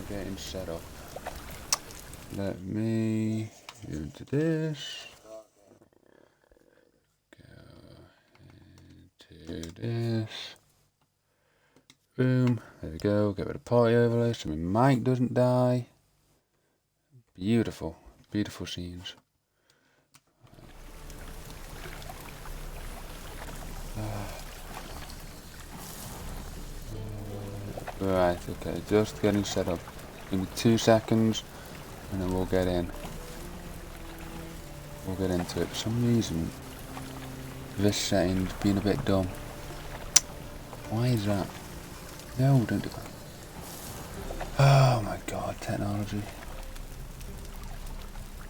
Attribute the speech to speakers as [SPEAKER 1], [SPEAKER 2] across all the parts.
[SPEAKER 1] getting set up. Let me into this. Go into this. Boom. There we go. Get rid of party overlay so my mic doesn't die. Beautiful. Beautiful scenes. Right, okay, just getting set up. Give me 2 seconds and then we'll get in. We'll get into it. For some reason, this setting's been a bit dumb. Why is that? No, don't do that. Oh my god, technology.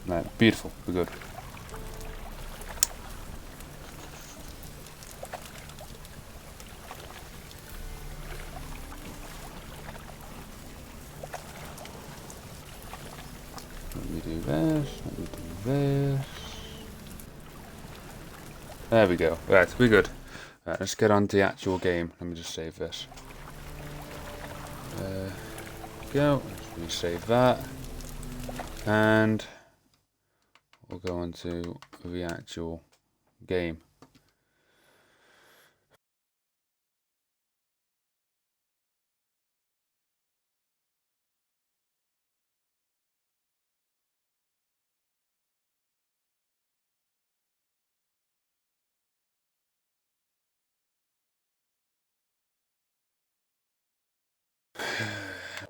[SPEAKER 1] Right, beautiful, we're good. Let me do this, let me do this. There we go. Right, we're good. Right, let's get on to the actual game. Let me just save this. Go. Let me save that. And we'll go on to the actual game.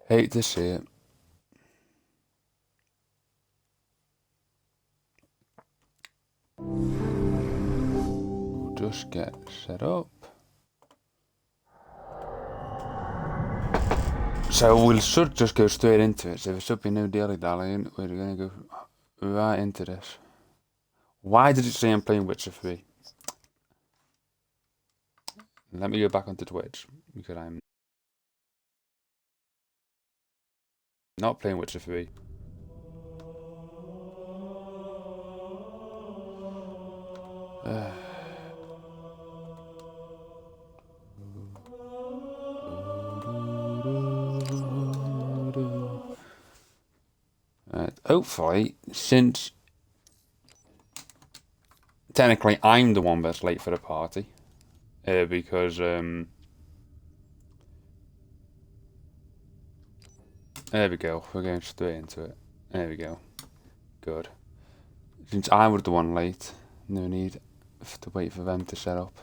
[SPEAKER 1] Hate to see it. We'll just get set up. So we should just go straight into it. So there should be no dilly-dallying. We're going to go right into this. Why did it say I'm playing Witcher 3? Let me go back onto Twitch because I'm not playing Witcher 3. Hopefully, since technically I'm the one that's late for the party, because there we go. We're going straight into it. There we go. Good. Since I was the one late, no need to wait for them to set up.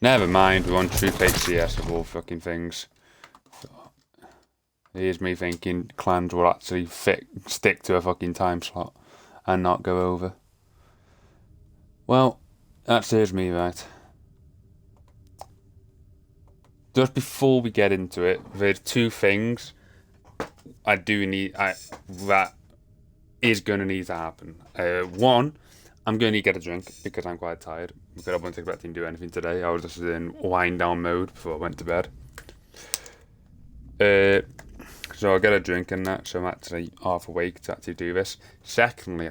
[SPEAKER 1] Never mind, we're on True CS of all fucking things. So, here's me thinking clans will actually stick to a fucking time slot and not go over. Well, that's here's me, right. Just before we get into it, there's 2 things I do need, that is going to need to happen. One, I'm going to get a drink because I'm quite tired. Because I wasn't expecting to do anything today. I was just in wind down mode before I went to bed. So I'll get a drink and that, so I'm actually half awake to actually do this. Secondly,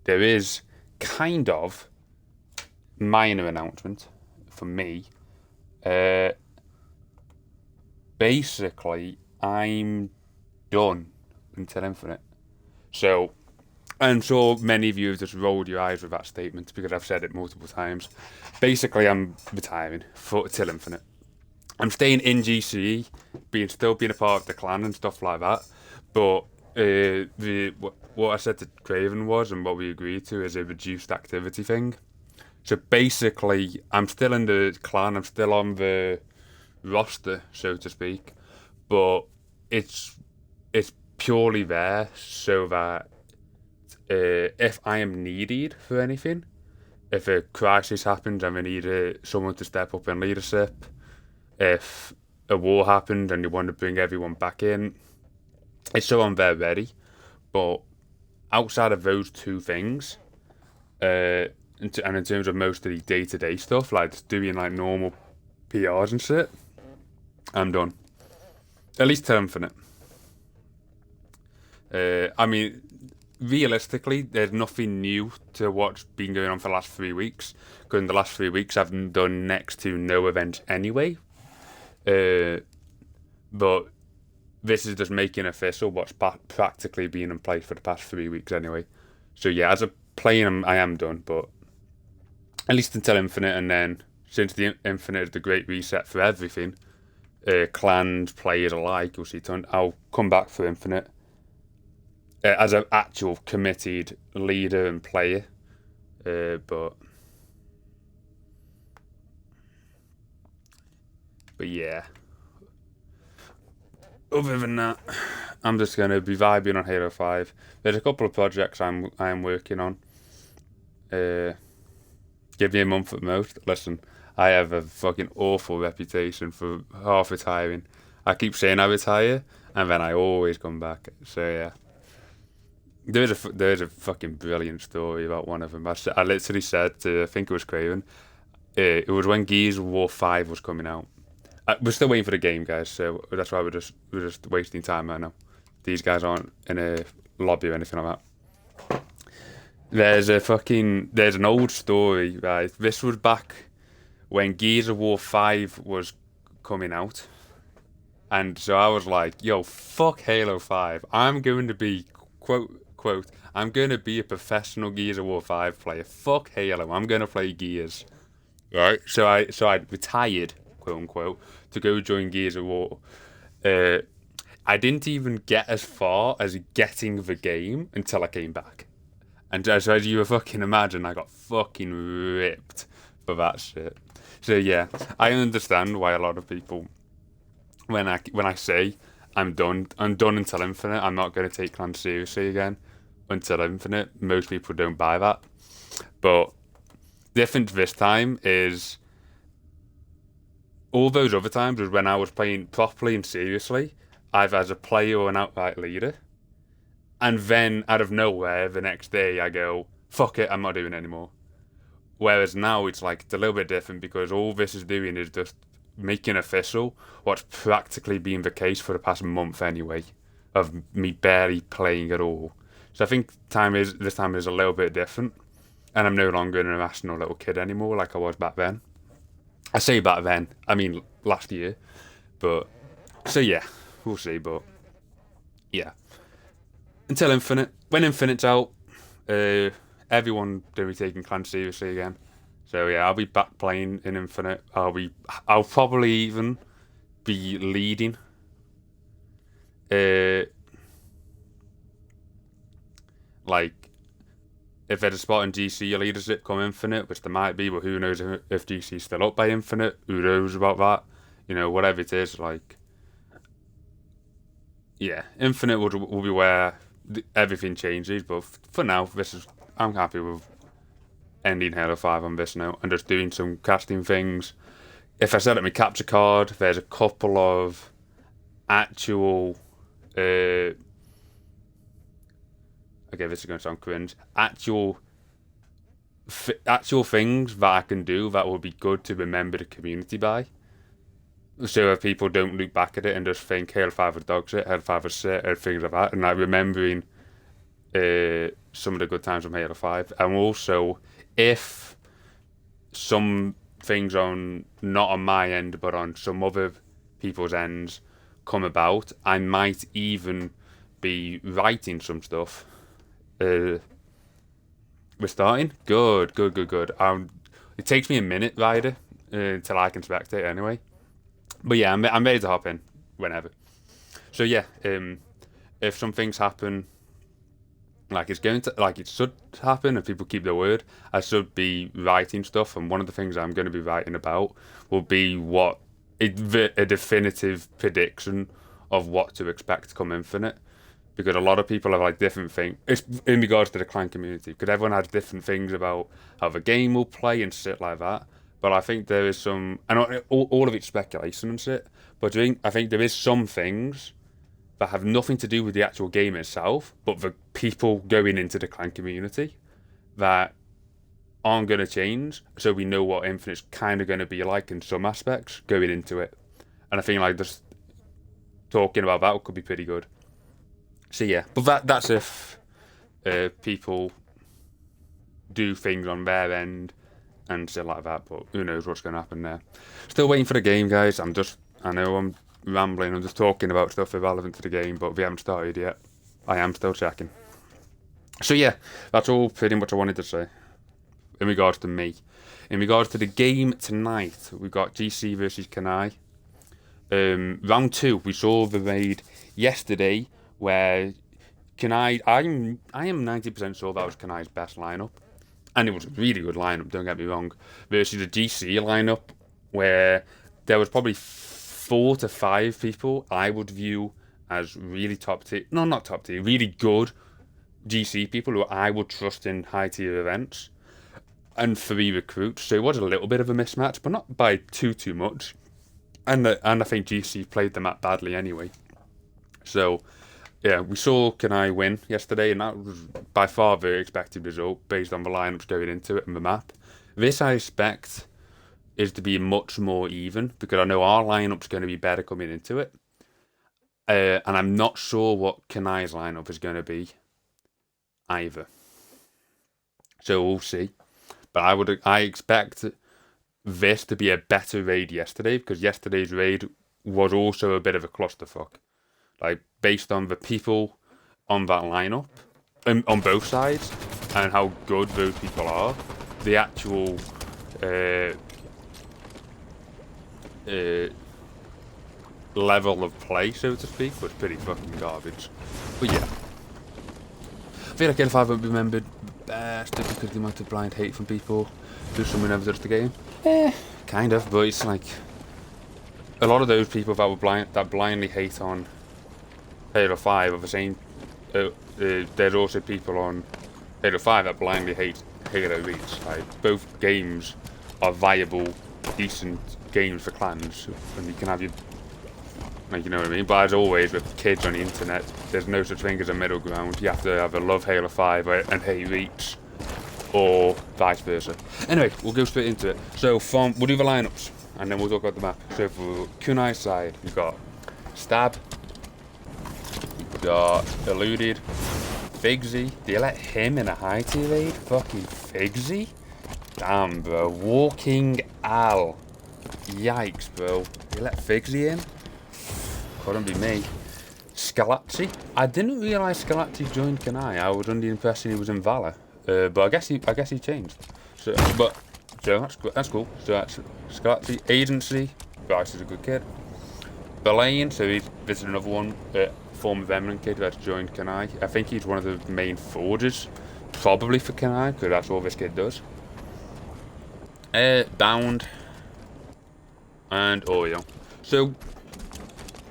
[SPEAKER 1] there is kind of minor announcement for me. Basically, I'm done until Infinite. So, I'm sure many of you have just rolled your eyes with that statement because I've said it multiple times. Basically, I'm retiring till Infinite. I'm staying in GCE, still being a part of the clan and stuff like that. But what I said to Craven was, and what we agreed to, is a reduced activity thing. So basically, I'm still in the clan, I'm still on the roster, so to speak, but it's purely there so that if I am needed for anything, if a crisis happens and we need someone to step up in leadership, if a war happened and you want to bring everyone back in, it's so I'm there ready. But outside of those 2 things, and in terms of most of the day-to-day stuff, like just doing like normal PRs and shit, I'm done. At least till Infinite. I mean, realistically, there's nothing new to what's been going on for the last 3 weeks. Because in the last 3 weeks, I've done next to no events anyway. But this is just making official what's practically been in place for the past 3 weeks anyway. So yeah, as a playing, I am done, but at least until Infinite, and then since the Infinite is the great reset for everything, clans, players alike, you'll see, I'll come back for Infinite as an actual committed leader and player. But yeah. Other than that, I'm just gonna be vibing on Halo 5. There's a couple of projects I'm working on. Give me a month at most. Listen, I have a fucking awful reputation for half retiring. I keep saying I retire, and then I always come back. So yeah, there's a fucking brilliant story about one of them. I literally said to, I think it was Craven, it was when Gears of War 5 was coming out. We're still waiting for the game, guys, so that's why we're just wasting time right now. These guys aren't in a lobby or anything like that. There's an old story, right? This was back when Gears of War 5 was coming out. And so I was like, yo, fuck Halo 5. I'm going to be, quote, I'm going to be a professional Gears of War 5 player. Fuck Halo, I'm going to play Gears. Right? So I retired, quote unquote, to go join Gears of War. I didn't even get as far as getting the game until I came back. And as you fucking imagine, I got fucking ripped for that shit. So yeah, I understand why a lot of people, when I say I'm done until Infinite, I'm not going to take clans seriously again until Infinite. Most people don't buy that. But different this time is, all those other times was when I was playing properly and seriously, either as a player or an outright leader. And then, out of nowhere, the next day, I go, fuck it, I'm not doing it anymore. Whereas now, it's a little bit different, because all this is doing is just making official what's practically been the case for the past month anyway, of me barely playing at all. So I think this time is a little bit different, and I'm no longer an irrational little kid anymore like I was back then. I say back then, I mean last year. But, so yeah, we'll see, but yeah. Until Infinite. When Infinite's out, everyone will be taking clans seriously again. So yeah, I'll be back playing in Infinite. I'll probably even be leading. If there's a spot in GCE leadership come Infinite, which there might be, but who knows if GCE's still up by Infinite? Who knows about that? Whatever it is, yeah, Infinite will be where everything changes. But for now, I'm happy with ending Halo 5 on this note and just doing some casting things. If I set up my capture card, there's a couple of actual okay, this is going to sound cringe. Actual things that I can do that will be good to remember the community by. So that people don't look back at it and just think Halo 5 was dog shit, Halo 5 was shit, and things like that. And remembering some of the good times from Halo 5. And also, if some things not on my end, but on some other people's ends come about, I might even be writing some stuff. We're starting? Good. It takes me a minute, Ryder, until I can spectate anyway. But yeah, I'm ready to hop in whenever. So yeah, if some things happen like it should happen, and people keep their word, I should be writing stuff. And one of the things I'm going to be writing about will be a definitive prediction of what to expect come Infinite. Because a lot of people have different things. It's in regards to the clan community, because everyone has different things about how the game will play and shit like that. But I think there is some, and all of it's speculation and shit. But I think there is some things that have nothing to do with the actual game itself, but the people going into the clan community that aren't going to change. So we know what Infinite's kind of going to be like in some aspects going into it. And I think just talking about that could be pretty good. So yeah, but that's if people do things on their end and shit like that, but who knows what's going to happen there. Still waiting for the game, guys. I know I'm rambling, I'm just talking about stuff irrelevant to the game, but we haven't started yet. I am still checking. So yeah, that's all pretty much I wanted to say in regards to me. In regards to the game tonight, we've got GCE versus Kunai. Round 2, we saw the raid yesterday where Kunai, I am 90% sure that was Kunai's best lineup. And it was a really good lineup, don't get me wrong. Versus the GCE lineup where there was probably 4 to 5 people I would view as really top tier, no, not top tier, really good GCE people who I would trust in high tier events. And 3 recruits, so it was a little bit of a mismatch, but not by too much. And I think GC played the map badly anyway. So, yeah, we saw Kunai win yesterday, and that was by far the expected result based on the lineups going into it and the map. This I expect is to be much more even, because I know our lineup's going to be better coming into it. And I'm not sure what Kunai's lineup is going to be either. So we'll see. But I expect this to be a better raid yesterday, because yesterday's raid was also a bit of a clusterfuck. Like, based on the people on that lineup, on both sides, and how good those people are, the actual level of play, so to speak, was pretty fucking garbage. But yeah. I feel like L5 won't be remembered best because the amount of blind hate from people who someone never touched the game. Kind of, but it's like a lot of those people that blindly hate on Halo 5 are the same. There's also people on Halo 5 that blindly hate Halo Reach. Like, both games are viable, decent games for clans, and you can have your, like, you know what I mean. But as always with kids on the internet, there's no such thing as a middle ground. You have to either love Halo 5 and hate Reach, or vice versa. Anyway, we'll go straight into it. So we'll do the lineups, and then we'll talk about the map. So for Kunai's side, we've got Stab, we've got Eluded, Figsy. Do you let him in a high tier raid? Fucking Figsy? Damn, bro. Walking Al. Yikes, bro. You let Figsy in? Couldn't be me. Scalazzi. I didn't realise Scalazzi joined Kunai. I was under the impression he was in Valor. But I guess he changed. So that's cool. So that's Scalazzi. Agency. Bryce is a good kid. Belaine, so this is another one, former Veteran kid who has joined Kunai. I think he's one of the main forgers, probably for Kunai, because that's all this kid does. Bound. And Oreo. So,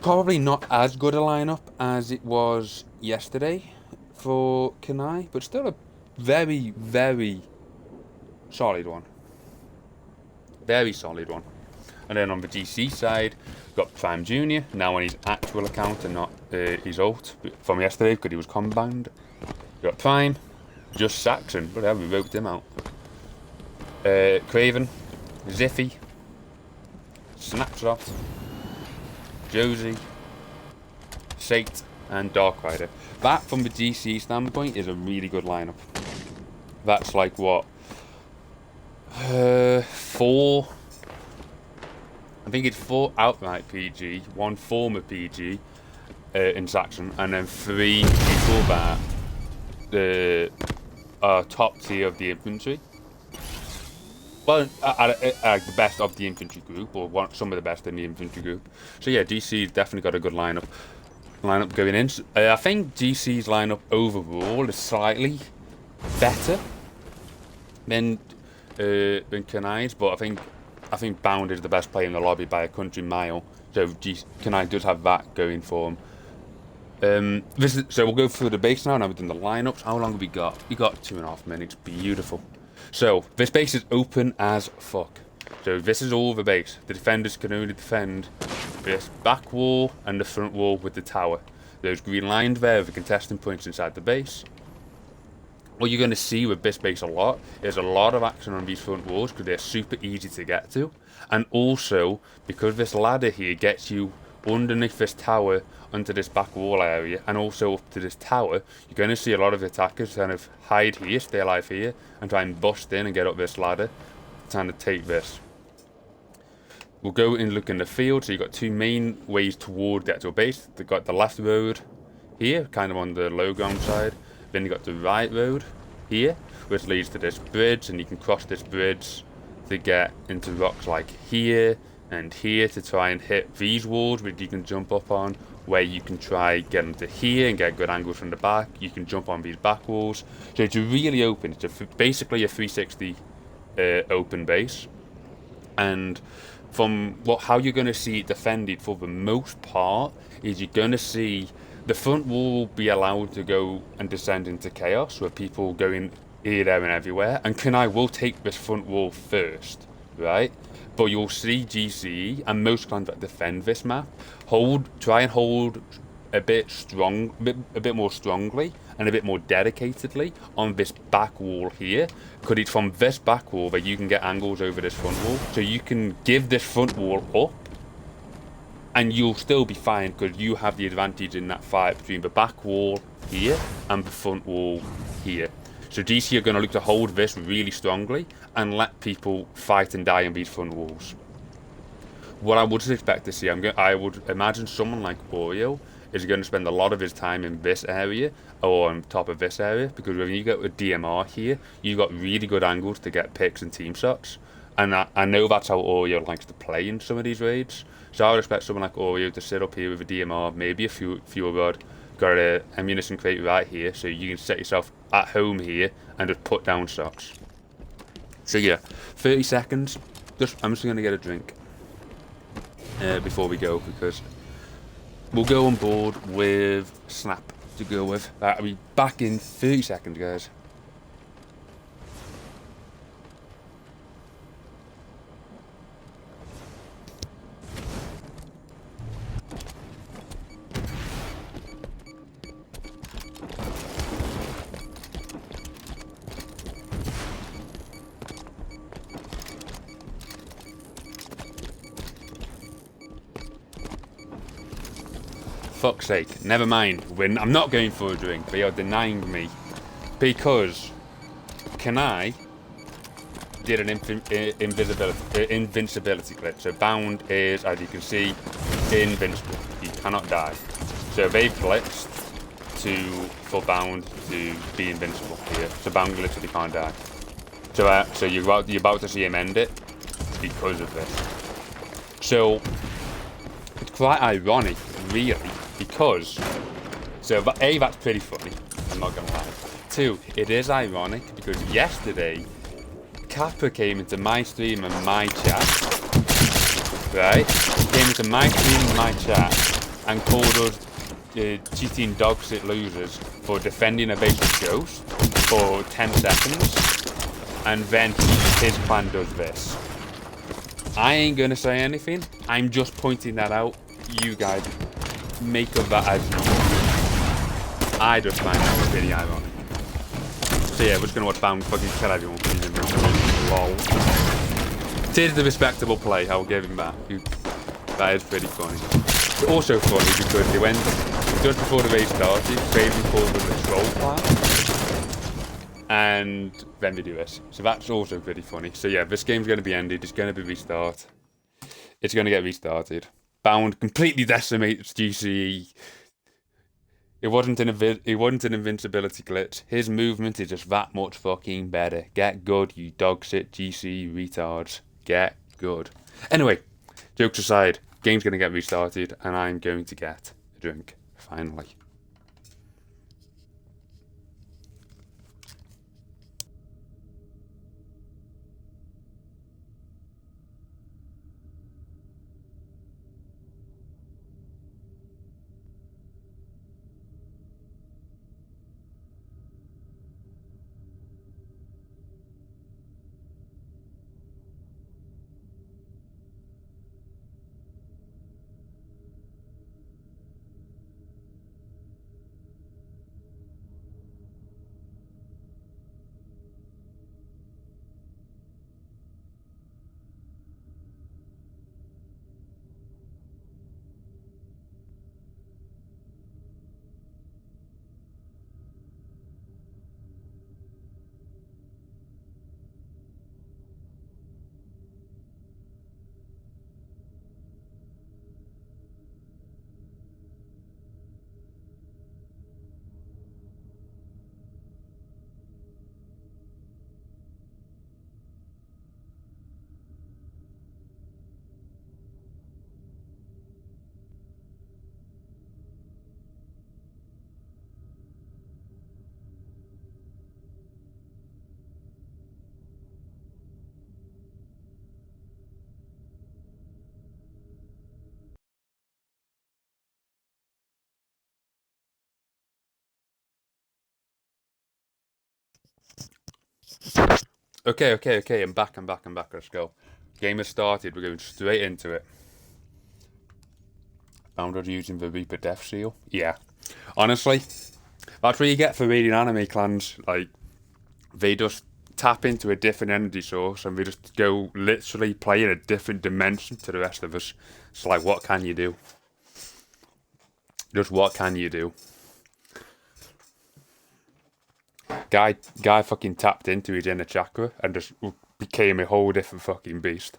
[SPEAKER 1] probably not as good a lineup as it was yesterday for Kunai, but still a very, very solid one. Very solid one. And then on the GC side, we've got Prime Junior, now on his actual account and not his alt from yesterday because he was combined. We've got Prime, Just Saxon, whatever, we roped him out. Craven, Ziffy, Snapshot, Josie, Sate, and Dark Rider. That, from the GC standpoint, is a really good lineup. That's like what? 4. I think it's 4 outright PG, 1 former PG in Saxon, and then 3 people that are top tier of the infantry. Well, the best of the infantry group, or some of the best in the infantry group. So yeah, GC's definitely got a good lineup going in. I think GC's lineup overall is slightly better than Kunai's, but I think Bound is the best player in the lobby by a country mile. So Kunai does have that going for him. So we'll go through the base now. Now we've done the lineups. How long have we got? We got 2.5 minutes. Beautiful. So this base is open as fuck. So this is all the base. The defenders can only defend this back wall and the front wall with the tower. Those green lines there are the contesting points inside the base. What you're going to see with this base a lot is a lot of action on these front walls because they're super easy to get to. And also, because this ladder here gets you underneath this tower onto this back wall area and also up to this tower, you're going to see a lot of attackers kind of hide here, stay alive here, and try and bust in and get up this ladder, trying to take this. We'll go and look in the field. So you've got two main ways toward the actual base. They've got the left road here, kind of on the low ground side. Then you've got the right road here, which leads to this bridge, and you can cross this bridge to get into rocks like here and here to try and hit these walls, which you can jump up on, where you can try get into here and get good angles from the back. You can jump on these back walls. So it's really open. It's basically a 360 open base. And from how you're going to see it defended for the most part is you're going to see the front wall will be allowed to go and descend into chaos with people going here, there and everywhere, and Kunai will take this front wall first, right? But you'll see GCE and most clans that defend this map try and hold a bit more strongly and a bit more dedicatedly on this back wall here, because it's from this back wall that you can get angles over this front wall. So you can give this front wall up and you'll still be fine because you have the advantage in that fight between the back wall here and the front wall here. So GC are going to look to hold this really strongly and let people fight and die on these front walls. What I would expect to see, I would imagine someone like Oreo is going to spend a lot of his time in this area or on top of this area, because when you go with DMR here, you've got really good angles to get picks and team shots. And I know that's how Oreo likes to play in some of these raids. So I would expect someone like Oreo to sit up here with a DMR, maybe a fuel rod, got an ammunition crate right here, so you can set yourself at home here and just put down shots. So yeah, 30 seconds. I'm just going to get a drink before we go, because we'll go on board with Snap to go with. I'll be back in 30 seconds, guys. Fuck's sake, never mind. I'm not going for a drink. They are denying me because Kunai did an invincibility glitch. So Bound is, as you can see, invincible. You cannot die. So they've glitched for Bound to be invincible here. So Bound literally can't die. So you're about to see him end it because of this. So it's quite ironic, really. Because, that's pretty funny, I'm not gonna lie. 2, it is ironic because yesterday, Kappa came into my stream and my chat, right? Came into my stream and my chat and called us cheating dog shit losers for defending a base of Ghost for 10 seconds, and then his clan does this. I ain't gonna say anything, I'm just pointing that out. You guys make of that as you. I just find that really ironic. So yeah, we're just gonna watch Bound fucking kill everyone for using them. Lol. It is the respectable play, I'll give him that. That is pretty funny. It's also funny because they went just before the race started, Craven called them the troll plan. And then they do this. So that's also pretty funny. So yeah, this game's gonna be ended, it's gonna be restart. It's gonna get restarted. Bound completely decimates GCE. It wasn't an invincibility glitch. His movement is just that much fucking better. Get good, you dog shit GCE retards. Get good. Anyway, jokes aside, game's gonna get restarted and I'm going to get a drink, finally. Okay. I'm back. Let's go. Game has started. We're going straight into it. Founded using the Reaper Death Seal. Yeah. Honestly, that's what you get for reading anime clans. Like, they just tap into a different energy source and they just go literally play in a different dimension to the rest of us. It's like, what can you do? Just what can you do? Guy fucking tapped into his inner chakra and just became a whole different fucking beast.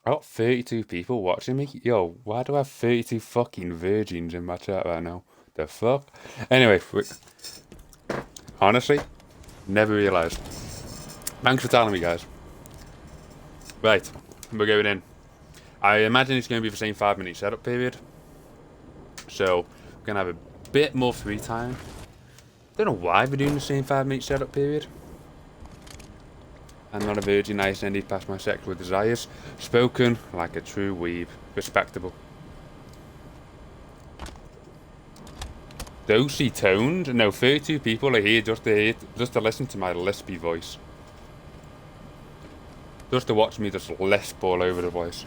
[SPEAKER 1] I got 32 people watching me. Yo, why do I have 32 fucking virgins in my chat right now? The fuck? Anyway, honestly, never realised. Thanks for telling me, guys. Right, we're going in. I imagine it's going to be the same 5-minute setup period. So, we're going to have a bit more free time. Don't know why we're doing the same 5-minute setup period. I'm not a virgin, I ascended past my sexual desires. Spoken like a true weeb. Respectable. Dosey toned? No, 32 people are here just to listen to my lispy voice. Just to watch me just lisp all over the place.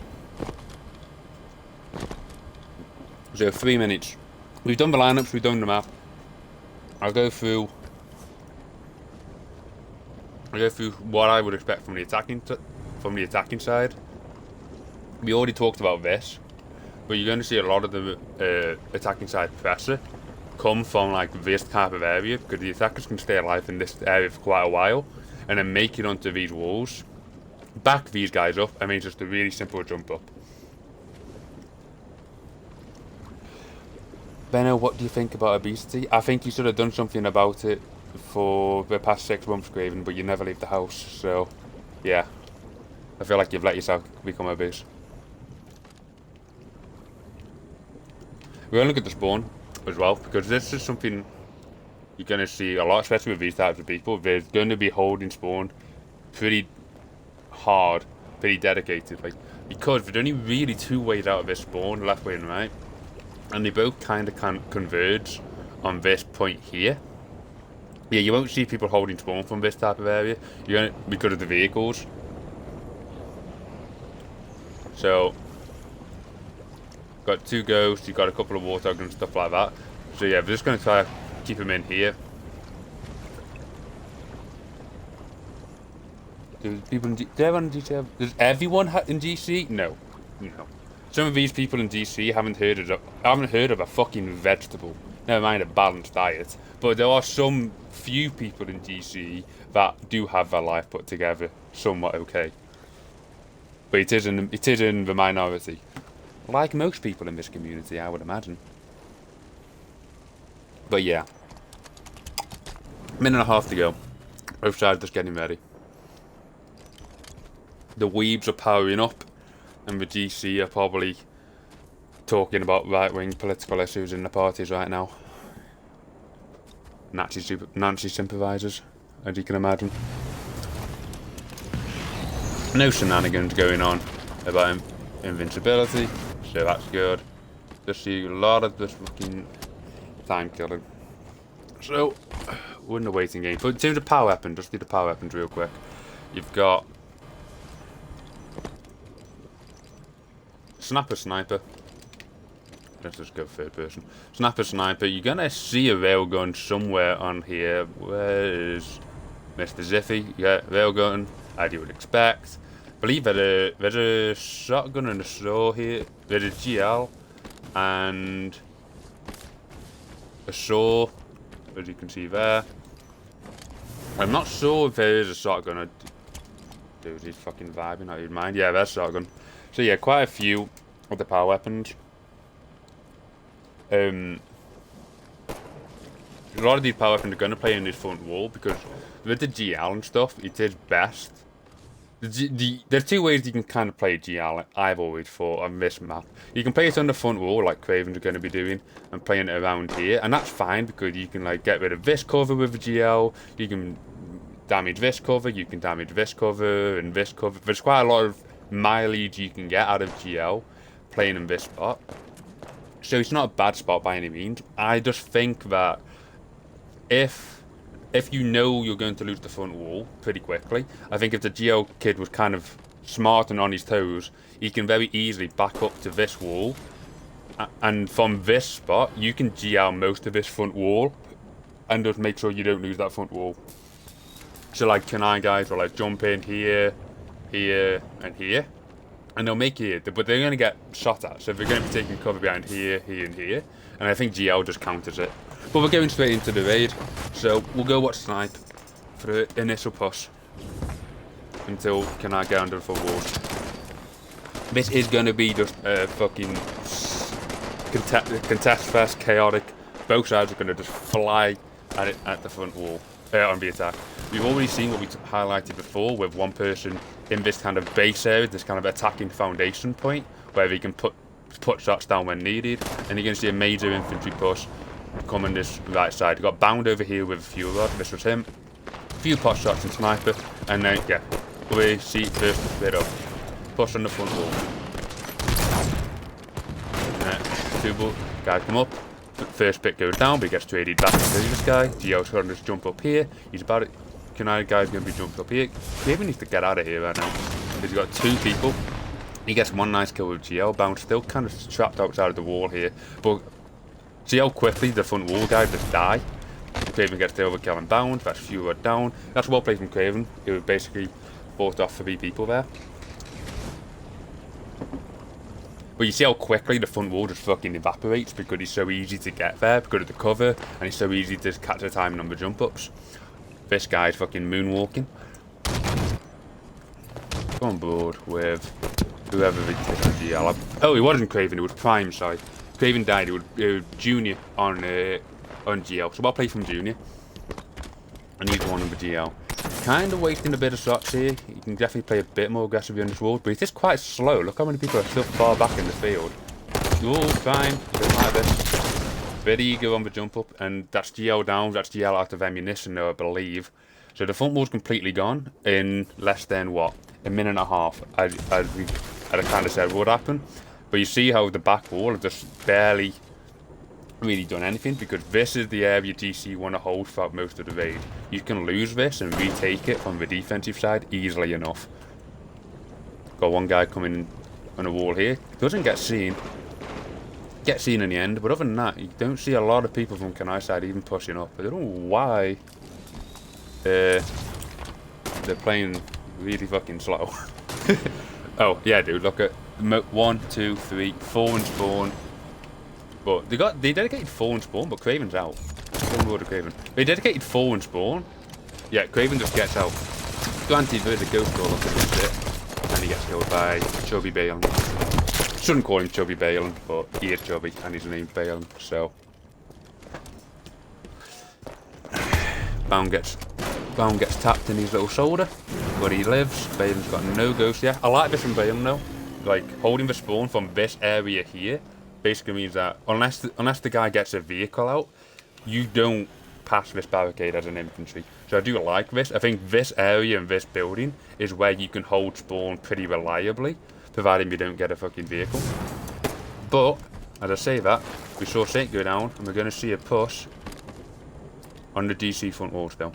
[SPEAKER 1] So 3 minutes. We've done the lineups, we've done the map. I'll go through what I would expect from the attacking side. We already talked about this, but you're going to see a lot of the attacking side pressure come from like this type of area because the attackers can stay alive in this area for quite a while and then make it onto these walls, back these guys up. I mean, it's just a really simple jump up. Benno, what do you think about obesity? I think you should have done something about it for the past 6 months, Graven, but you never leave the house, so yeah. I feel like you've let yourself become obese. We're going to look at the spawn as well, because this is something you're going to see a lot, especially with these types of people. They're going to be holding spawn pretty hard, pretty dedicated, like, because there's only really 2 ways out of this spawn, left way and right, and they both kind of converge on this point here. Yeah, you won't see people holding spawn from this type of area. You're gonna, because of the vehicles. So, got 2 ghosts, you got a couple of warthogs and stuff like that. So yeah, we're just gonna try to keep them in here. Do people in everyone in GCE does everyone in GCE? No. Some of these people in GCE haven't heard of a fucking vegetable. Never mind a balanced diet. But there are some few people in GCE that do have their life put together somewhat okay. But it is in the minority. Like most people in this community, I would imagine. But yeah. Minute and a half to go. Both sides just getting ready. The weebs are powering up, and the GC are probably talking about right-wing political issues in the parties right now. Nazi sympathisers, as you can imagine. No shenanigans going on about invincibility, so that's good. Just see a lot of this fucking time killing. So, we're in the waiting game. But in terms of power weapon, just do the power weapons real quick. You've got Sniper. Let's just go third person. Sniper. You're gonna see a railgun somewhere on here. Where is Mr. Ziffy? Yeah, railgun, as you would expect. I believe there's a shotgun and a saw here. There's a GL and a saw, as you can see there. I'm not sure if there is a shotgun. Dude, he's fucking vibing out of your mind. Yeah, there's a shotgun. So yeah, quite a few of the power weapons. A lot of these power weapons are going to play in this front wall because with the GL and stuff, it is best. There's 2 ways you can kind of play GL, I've always thought, on this map. You can play it on the front wall, like Craven's are going to be doing, and playing it around here, and that's fine because you can like get rid of this cover with the GL, you can damage this cover, you can damage this cover, and this cover. There's quite a lot of mileage you can get out of GL playing in this spot. So it's not a bad spot by any means. I just think that if you know you're going to lose the front wall pretty quickly, I think if the GL kid was kind of smart and on his toes, he can very easily back up to this wall, and from this spot you can GL most of this front wall and just make sure you don't lose that front wall. So like Kunai guys will like jump in here, here, and here, and they'll make it, but they're going to get shot at, so they're going to be taking cover behind here, here, and here, and I think GL just counters it. But we're going straight into the raid, so we'll go watch Snipe for the initial push until Kunai get under the full walls. This is going to be just a fucking contest fest, chaotic. Both sides are going to just fly at it at the front wall on the attack. We've already seen what we highlighted before with one person in this kind of base area, this kind of attacking foundation point, where he can put shots down when needed, and you're going to see a major infantry push coming this right side. He got bound over here with a fuel rod. This was him. A few pot shots and sniper, and then yeah, we see first bit up. Push on the front wall. Two guys come up. First bit goes down, but he gets traded back into this guy. GL's trying to just jump up here. He's about it. Kunai guy's going to be jumped up here. He needs to get out of here right now because he's got two people. He gets one nice kill with GL. Bound still kind of trapped outside of the wall here, but GL quickly, the front wall guy, just die. Craven gets the overkill and bound. That's fewer down. That's well played from Craven. He was basically fought off 3 people there. But you see how quickly the front wall just fucking evaporates because he's so easy to get there because of the cover, and he's so easy to catch the timing on the jump ups. This guy's fucking moonwalking. Go on board with whoever they take on GL. Oh, he wasn't Craven, it was Prime, sorry. Craven died, it was Junior on GL. So I'll play from Junior. I need one on the GL. Kind of wasting a bit of shots here. You can definitely play a bit more aggressively on this wall, but it's just quite slow. Look how many people are still far back in the field. Oh, fine. You don't like this. Very eager on the jump up, and that's GL down. That's GL out of ammunition, though, I believe. So the front wall's completely gone in less than, what, a minute and a half, as I kind of said would happen. But you see how the back wall has just barely really done anything, because this is the area GCE want to hold throughout most of the raid. You can lose this and retake it from the defensive side easily enough. Got one guy coming on a wall here. Doesn't get seen. Gets seen in the end, but other than that, you don't see a lot of people from Kunai side even pushing up. I don't know why they're playing really fucking slow. Oh yeah, dude, look at 1, 2, 3, 4 and spawn. But they dedicated 4 and spawn, but Craven's out. Craven. They dedicated 4 and spawn. Yeah, Craven just gets out. Granted, there's a ghost door looking at it, and he gets killed by Chubby Balen. Shouldn't call him Chubby Balen, but he is chubby, and his name's Balen, so. Bound gets tapped in his little shoulder, where he lives. Balen's got no ghost yet. I like this from Balen though. Like, holding the spawn from this area here basically means that unless the guy gets a vehicle out, you don't pass this barricade as an infantry. So I do like this. I think this area and this building is where you can hold spawn pretty reliably, providing you don't get a fucking vehicle. But as I say that, we saw Saint go down, and we're going to see a push on the DC front wall still.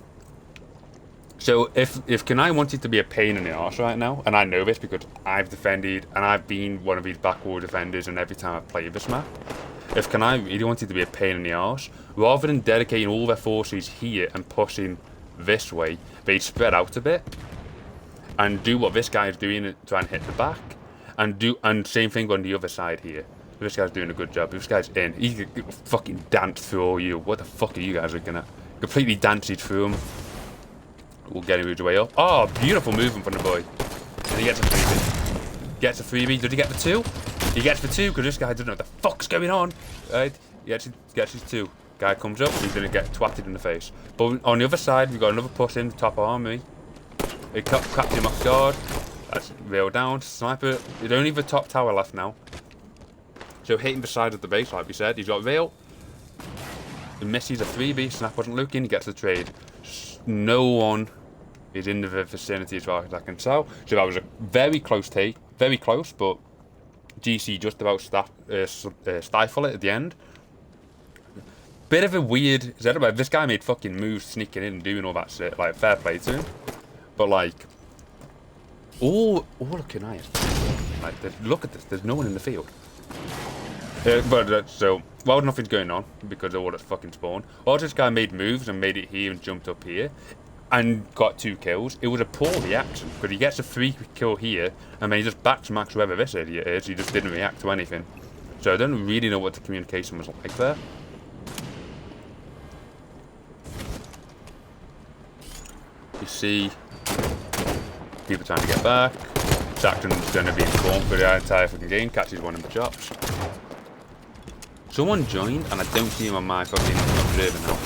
[SPEAKER 1] So if Kunai wanted to be a pain in the arse right now, and I know this because I've defended, and I've been one of these back wall defenders, and every time I've played this map, if Kunai really wanted to be a pain in the arse, rather than dedicating all their forces here and pushing this way, they'd spread out a bit and do what this guy is doing and try and hit the back, and same thing on the other side here. This guy's doing a good job. This guy's in. He could fucking dance through all you. What the fuck are you guys looking at? Completely danced through him. We'll get him his way up. Oh, beautiful movement from the boy. And he gets a freebie. Gets a freebie. Did he get the 2? He gets the 2 because this guy doesn't know what the fuck's going on. Right? He gets his 2. Guy comes up. He's going to get twatted in the face. But on the other side, we've got another push in the top army. It cracked him off guard. That's rail down. Sniper. There's only the top tower left now. So hitting the side of the base, like we said. He's got rail. He misses a freebie. Snap wasn't looking. He gets the trade. No one is in the vicinity as far as I can tell. So that was a very close take. Very close, but GC just about stifle it at the end. bit of a weird setup. This guy made fucking moves, sneaking in and doing all that shit. Like, fair play to him. But like, all of Kunai is like, look at this. There's no one in the field. So, well, nothing's going on because of all that's fucking spawned. Or this guy made moves and made it here and jumped up here and got 2 kills. It was a poor reaction because he gets a 3 kill here and then he just backsmacks whoever this idiot is. He just didn't react to anything. So I don't really know what the communication was like there. You see people trying to get back. Saxon's going to be informed for the entire fucking game. Catches one of the chops. Someone joined, and I don't see him on my fucking observer now.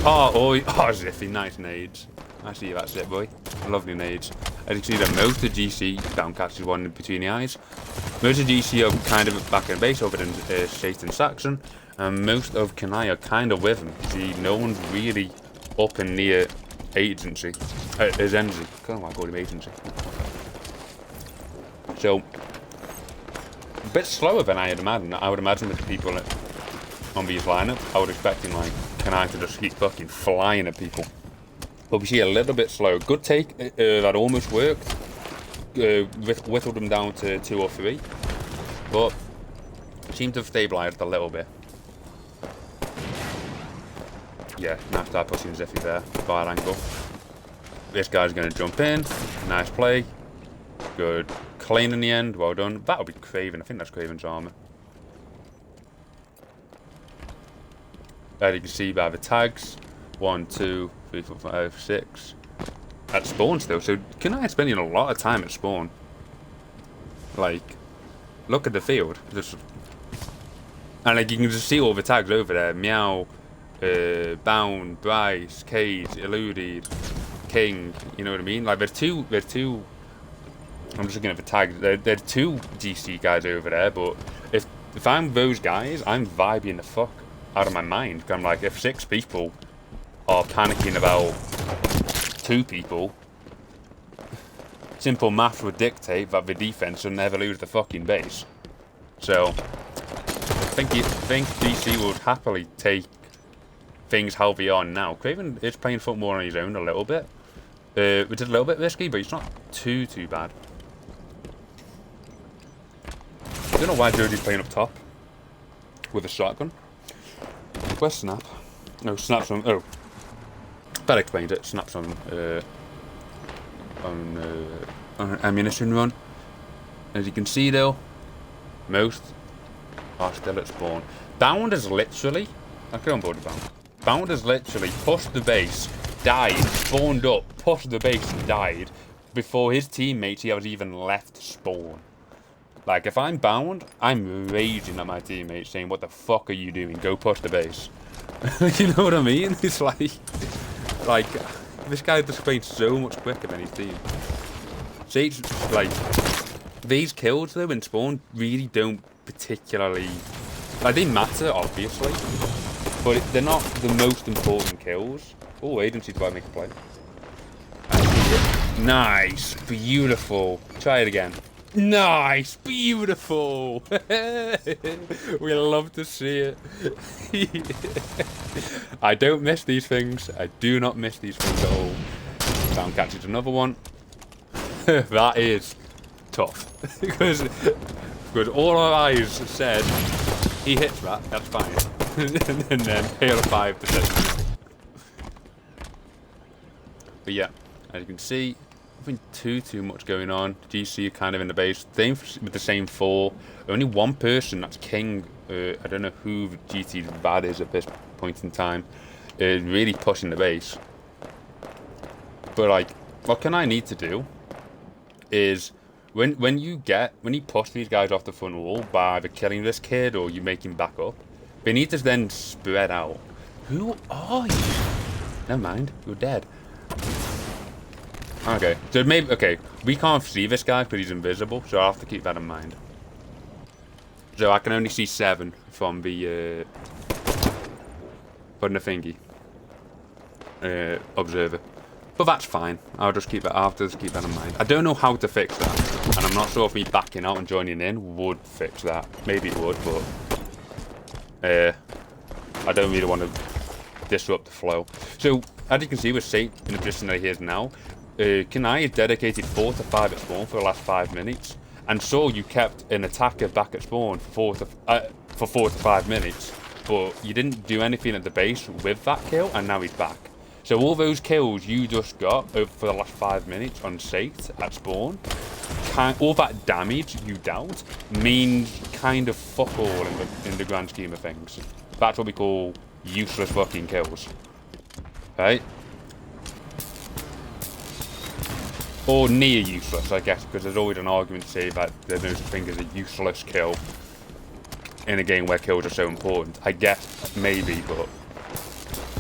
[SPEAKER 1] Oh, Ziffy, nice nades. I see you, that's it, boy. Lovely nades. As you can see, that most of GC down catches one in between the eyes. Most of GC are kind of back in base over than Shade and Saxon, and most of Kunai are kind of with him. See, no one's really up and near agency. His energy. I don't know why I called him agency. So, a bit slower than I had imagined. I would imagine with the people on these lineups, I would expect him like Kunai to just keep fucking flying at people. But we see a little bit slow. Good take that almost worked. Whittled them down to 2 or 3, but seemed to have stabilised a little bit. Yeah, now start pushing Ziffy there, far angle. This guy's going to jump in. Nice play. Good. Clean in the end. Well done. That'll be Craven. I think that's Craven's armor. As you can see by the tags, 1, 2, 3, 4, 5, 6. At spawn still. So Kunai is spending a lot of time at spawn. Like, look at the field. And like you can just see all the tags over there. Meow, Bound, Bryce, Cage, Eluded, King. You know what I mean? Like there's two. I'm just looking at the tags. There's 2 GC guys over there. But if I'm those guys, I'm vibing the fuck out of my mind. I'm like, if 6 people are panicking about 2 people, simple maths would dictate that the defense will never lose the fucking base. So I think DC would happily take things how they are now. Craven is playing football on his own a little bit, which is a little bit risky, but it's not too bad. I don't know why Jody's playing up top with a shotgun. Where's Snap? No, Snap's on. Oh, that explains it. Snap's on an ammunition run. As you can see, though, most are still at spawn. Bound is literally. I'll get on board with Bound. Bound has literally pushed the base, died, spawned up, pushed the base and died before his teammates has even left spawn. Like, if I'm Bound, I'm raging at my teammates saying, what the fuck are you doing? Go push the base. You know what I mean? It's like, this guy just played so much quicker than his team. Sage, like, these kills, though, in spawn really don't particularly, like, they matter, obviously, but they're not the most important kills. Oh, agency's about to make a play. Nice. Beautiful. Try it again. Nice, beautiful. We love to see it. I don't miss these things. I do not miss these things at all. Down catches another one. That is tough. because all our eyes said he hits that, that's fine. And then Hail of 5%. But yeah, as you can see, nothing too much going on. GC kind of in the base, same with the same 4. Only one person, that's King. I don't know who GT's bad is at this point in time. Is really pushing the base. But like, what can I need to do? Is when you push these guys off the front wall by either killing this kid or you make him back up, they need to then spread out. Who are you? Never mind, you're dead. Okay, so maybe, okay, we can't see this guy because he's invisible, so I'll have to keep that in mind. So I can only see 7 from the thingy. Observer. But that's fine. I'll just keep that in mind. I don't know how to fix that, and I'm not sure if me backing out and joining in would fix that. Maybe it would, but I I don't really want to disrupt the flow. So, as you can see, we're safe in the position that he is now. Kunai is dedicated 4 to 5 at spawn for the last 5 minutes. And so you kept an attacker back at spawn for 4 to 5 minutes. But you didn't do anything at the base with that kill, and now he's back. So all those kills you just got for the last 5 minutes on Sate at spawn, all that damage you dealt means kind of fuck all in the grand scheme of things. That's what we call useless fucking kills. Right? Or near useless, I guess, because there's always an argument to say that there's no such thing as a useless kill in a game where kills are so important. I guess, maybe, but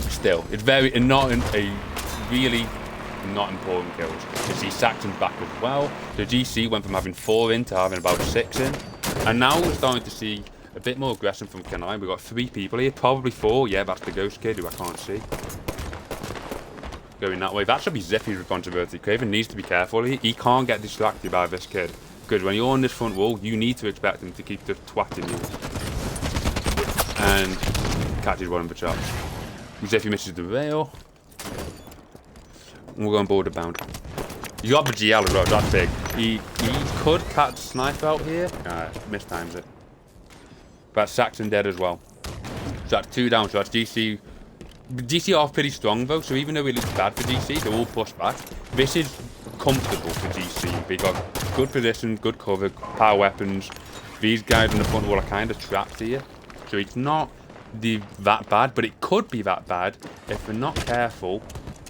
[SPEAKER 1] still, it's very not a really not important kills. You see Saxon's back as well. The GC went from having 4 in to having about 6 in, and now we're starting to see a bit more aggression from Kunai. We've got 3 people here, probably 4. Yeah, that's the ghost kid who I can't see. Going that way. That should be Zippy's responsibility. Craven needs to be careful. He can't get distracted by this kid. Because when you're on this front wall, you need to expect him to keep just twatting you. And catches one of the chops. Zippy misses the rail. And we're going border bound. You got the GL as well, that's big. He could catch Sniper out here. Mistimes it. But Saxon dead as well. So that's 2 down, so that's GC. GC are pretty strong though, so even though it looks bad for GC, they're all pushed back. This is comfortable for GC. They got good position, good cover, power weapons. These guys on the front wall are kind of trapped here. So it's not that bad, but it could be that bad if we're not careful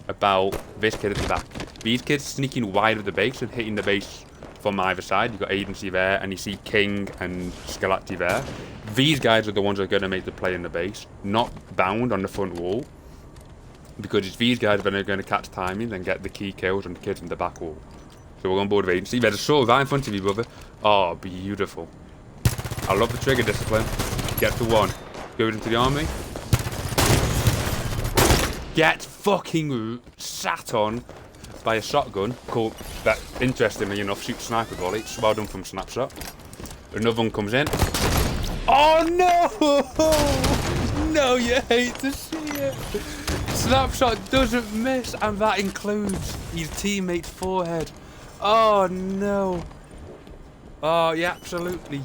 [SPEAKER 1] about this kid at the back. These kids sneaking wide of the base and hitting the base from either side. You've got Agency there, and you see King and Scalatti there. These guys are the ones that are going to make the play in the base, not bound on the front wall. Because it's these guys that are going to catch timing and get the key kills on the kids in the back wall. So we're on board with Agency. There's a sword right in front of you, brother. Oh, beautiful. I love the trigger discipline. Get to 1. Goes into the army. Get fucking sat on by a shotgun called, that interestingly enough shoots sniper bullets. Well done from Snapshot. Another one comes in. Oh no! No, you hate to see it. Snapshot doesn't miss, and that includes his teammate's forehead. Oh no. Oh, he absolutely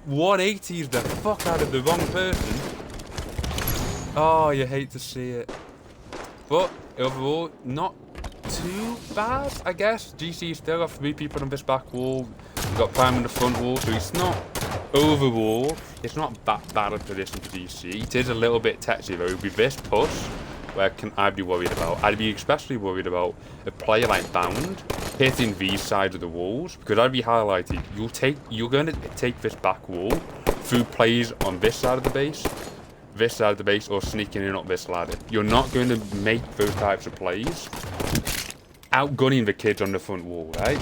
[SPEAKER 1] 180's the fuck out of the wrong person. Oh, you hate to see it. But overall, not too bad, I guess. GC still got 3 people on this back wall. We've got Prime on the front wall, so it's not overall. It's not that bad a position for GC. It is a little bit touchy though. With this push, where can I be worried about? I'd be especially worried about a player like Bound hitting these sides of the walls, because I'd be highlighted. You're going to take this back wall through plays on this side of the base. This side of the base, or sneaking in up this ladder. You're not going to make those types of plays outgunning the kids on the front wall, right?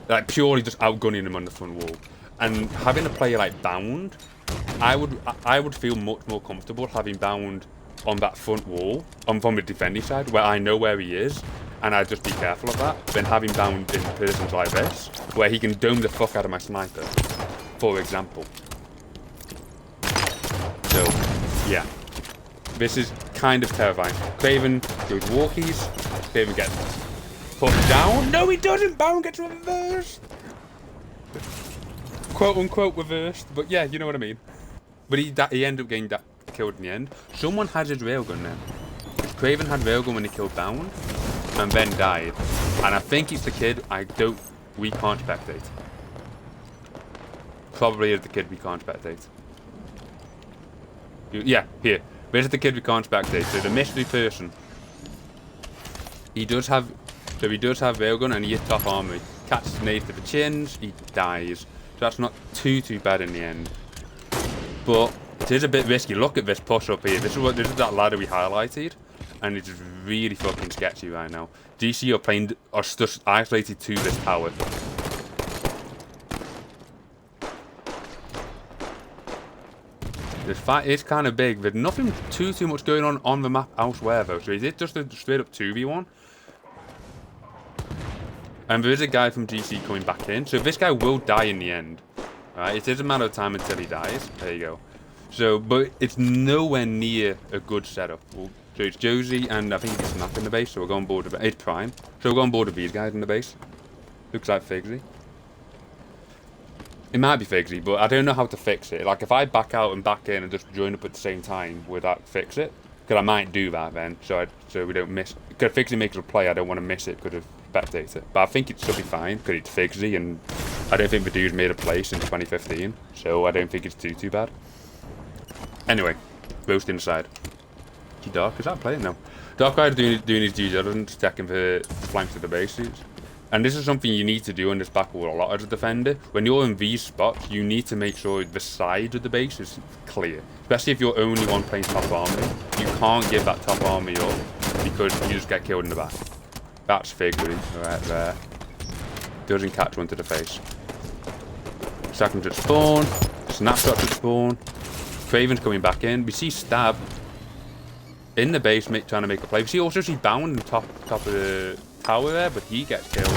[SPEAKER 1] Like purely just outgunning them on the front wall. And having a player like Bound, I would feel much more comfortable having Bound on that front wall, from the defending side, where I know where he is, and I'd just be careful of that, than having Bound in positions like this, where he can dome the fuck out of my sniper, for example. So, yeah. This is kind of terrifying. Craven goes walkies. Craven gets pushed down. No, he doesn't! Bound gets reversed! Quote unquote reversed. But yeah, you know what I mean. But he ended up getting killed in the end. Someone has his railgun now. Craven had railgun when he killed Bound. And then died. And I think it's the kid we can't spectate. Probably is the kid we can't spectate. Yeah, here. This is the kid we can't spectate. So the mystery person. He does have railgun and he is top armory. Catches nades to the chins, he dies. So that's not too bad in the end. But it is a bit risky. Look at this push up here. This is that ladder we highlighted. And it's really fucking sketchy right now. GC are just isolated to this tower. This fight is kind of big. There's nothing too much going on the map elsewhere though. So is it just a straight up 2v1? And there is a guy from GC coming back in. So this guy will die in the end. Right? It is a matter of time until he dies. There you go. So, but it's nowhere near a good setup. So it's Josie and I think it's Snap in the base, so we're going board of it's Prime. So we're going board of these guys in the base. Looks like Figsy. It might be Figsy, but I don't know how to fix it. Like if I back out and back in and just join up at the same time, would that fix it? Because I might do that then, so we don't miss. Because Figsy makes a play, I don't want to miss it because of spectator. But I think it should be fine because it's Figsy, and I don't think the dude's made a play since 2015, so I don't think it's too bad. Anyway, roast inside. Dark, is that playing? No. Dark Rider doing his due diligence, checking for flanks of the bases. And this is something you need to do in this back wall a lot as a defender. When you're in these spots, you need to make sure the side of the base is clear. Especially if you're only one playing top army. You can't give that top army up because you just get killed in the back. That's Figgery right there. Doesn't catch one to the face. Seconds at spawn. Snapshots at spawn. Craven's coming back in. We see Stab in the base trying to make a play. We see also Bound on top of the tower there, but he gets killed.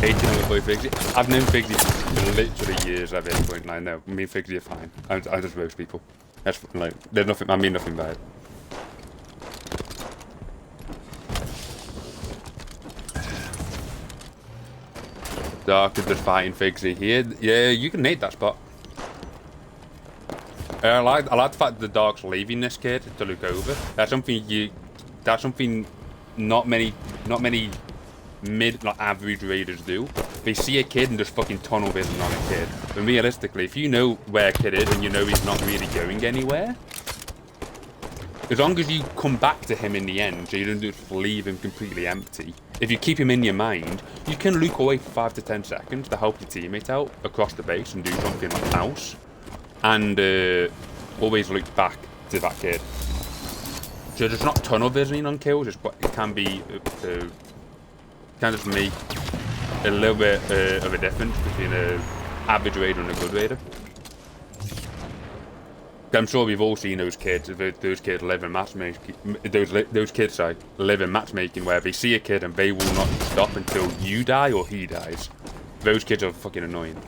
[SPEAKER 1] Hating on with boy Figsy. I've known Figsy for literally years at this point, and I know. Me and Figsy are fine. I just roast people. That's like, there's nothing, I mean nothing by it. Dark is just fighting Figsy here. Yeah, you can nade that spot. I like the fact that the Dark's leaving this kid to look over. That's something not many average raiders do. They see a kid and just fucking tunnel vision on a kid. But realistically, if you know where a kid is and you know he's not really going anywhere, as long as you come back to him in the end, so you don't just leave him completely empty. If you keep him in your mind, you can look away for 5 to 10 seconds to help your teammate out across the base and do something like house. And always look back to that kid. So just not tunnel visioning on kills, it can be can just make a little bit of a difference between an average raider and a good raider. I'm sure we've all seen those kids live in matchmaking. Those kids, sorry, live in matchmaking where they see a kid and they will not stop until you die or he dies. Those kids are fucking annoying.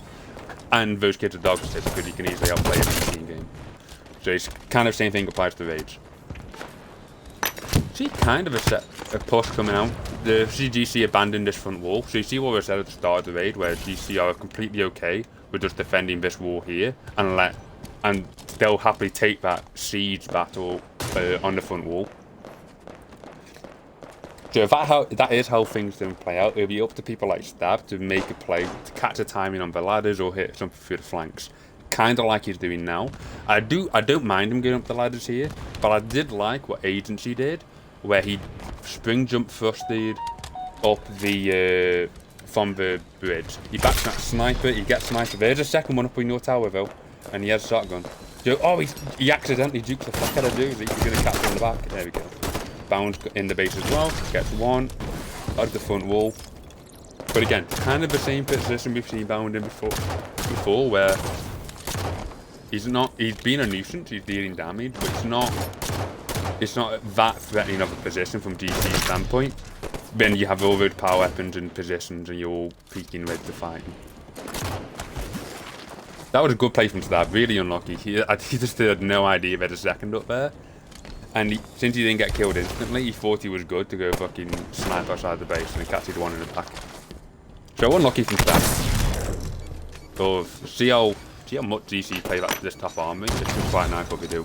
[SPEAKER 1] And those kids are dog shit because you can easily outplay them in a team game. So it's kind of the same thing applies to raids. See kind of a push coming out. The GC abandoned this front wall. So you see what we said at the start of the raid where GC are completely okay with just defending this wall here and they'll happily take that siege battle on the front wall. So if that is how things don't play out, it'll be up to people like Stab to make a play, to catch the timing on the ladders or hit something through the flanks. Kind of like he's doing now. I don't mind him going up the ladders here, but I did like what Agency did, where he spring jump thrusted up the from the bridge. He backs that sniper, he gets sniper. There's a second one up in your tower though, and he has a shotgun. So, oh, he accidentally jukes the fuck out of Josie. He's going to catch him in the back. There we go. Bound in the base as well, gets one, out of the front wall. But again, kind of the same position we've seen Bound in before where he's been a nuisance, he's dealing damage, but it's not that threatening of a position from GC's standpoint. Then you have all those power weapons and positions and you're all peeking ready to fight. That was a good play from Stab, really unlucky. He just had no idea there's a second up there. And since he didn't get killed instantly, he thought he was good to go fucking snipe outside the base and catch the one in the back. So unlucky from Stab. So see how much GC play this top army. It's quite nice what they do.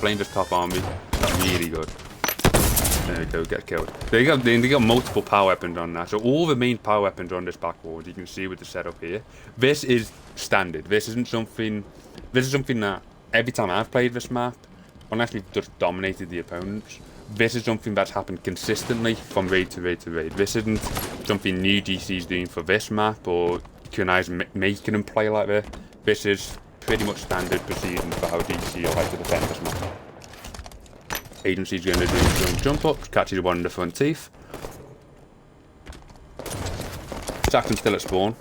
[SPEAKER 1] Playing this top army, that's really good. There we go, get killed. They got multiple power weapons on that. So all the main power weapons are on this back wall, you can see with the setup here. This is standard. This is something that every time I've played this map, unless we've just dominated the opponents, this is something that's happened consistently from raid to raid to raid. This isn't something new GC's doing for this map or Kunai's making them play like this. This is pretty much standard procedure for how GC like to defend this map. Agency's going to do some jump ups, catches one in the front teeth. Saxon's still at spawn.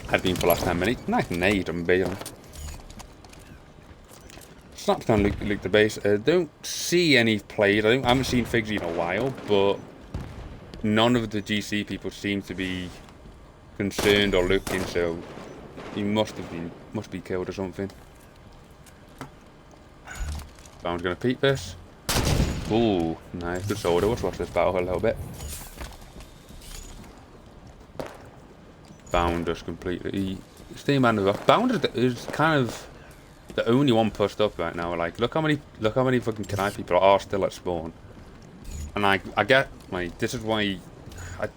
[SPEAKER 1] Had been for the last 10 minutes. Nice nade on Bale. Snaps down look the base. Don't see any plays. I haven't seen Figsy in a while, but none of the GC people seem to be concerned or looking, so he must be killed or something. Bound's gonna peep this. Ooh, nice. Good soda. Let's watch this battle a little bit. Bound just completely. Steam man off. Bound is kind of the only one pushed up right now. Like, look how many fucking Kunai people are still at spawn. And I get like this is why I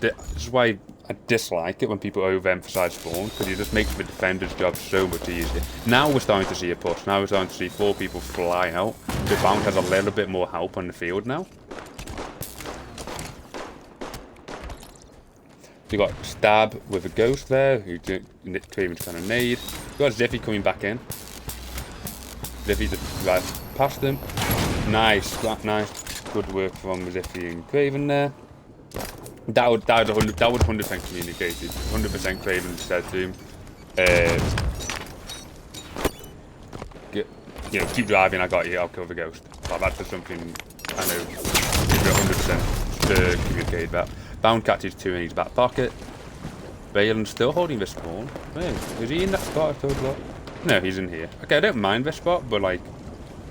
[SPEAKER 1] dislike it when people overemphasize spawn, because it just makes the defender's job so much easier. Now we're starting to see a push. Now we're starting to see 4 people fly out. The Bound has a little bit more help on the field now. You got Stab with a Ghost there, who Craven's trying to nade. You got Ziffy coming back in. Ziffy just right past them. Nice. Good work from Ziffy and Craven there. That was 100% communicated. 100% Craven said to him, keep driving. I got you. I'll kill the Ghost. Well, that's just something I know. 100% communicated that. Bound catches 2 in his back pocket. Balen's still holding this spawn. Wait, is he in that spot? No, he's in here. Okay, I don't mind this spot, but like,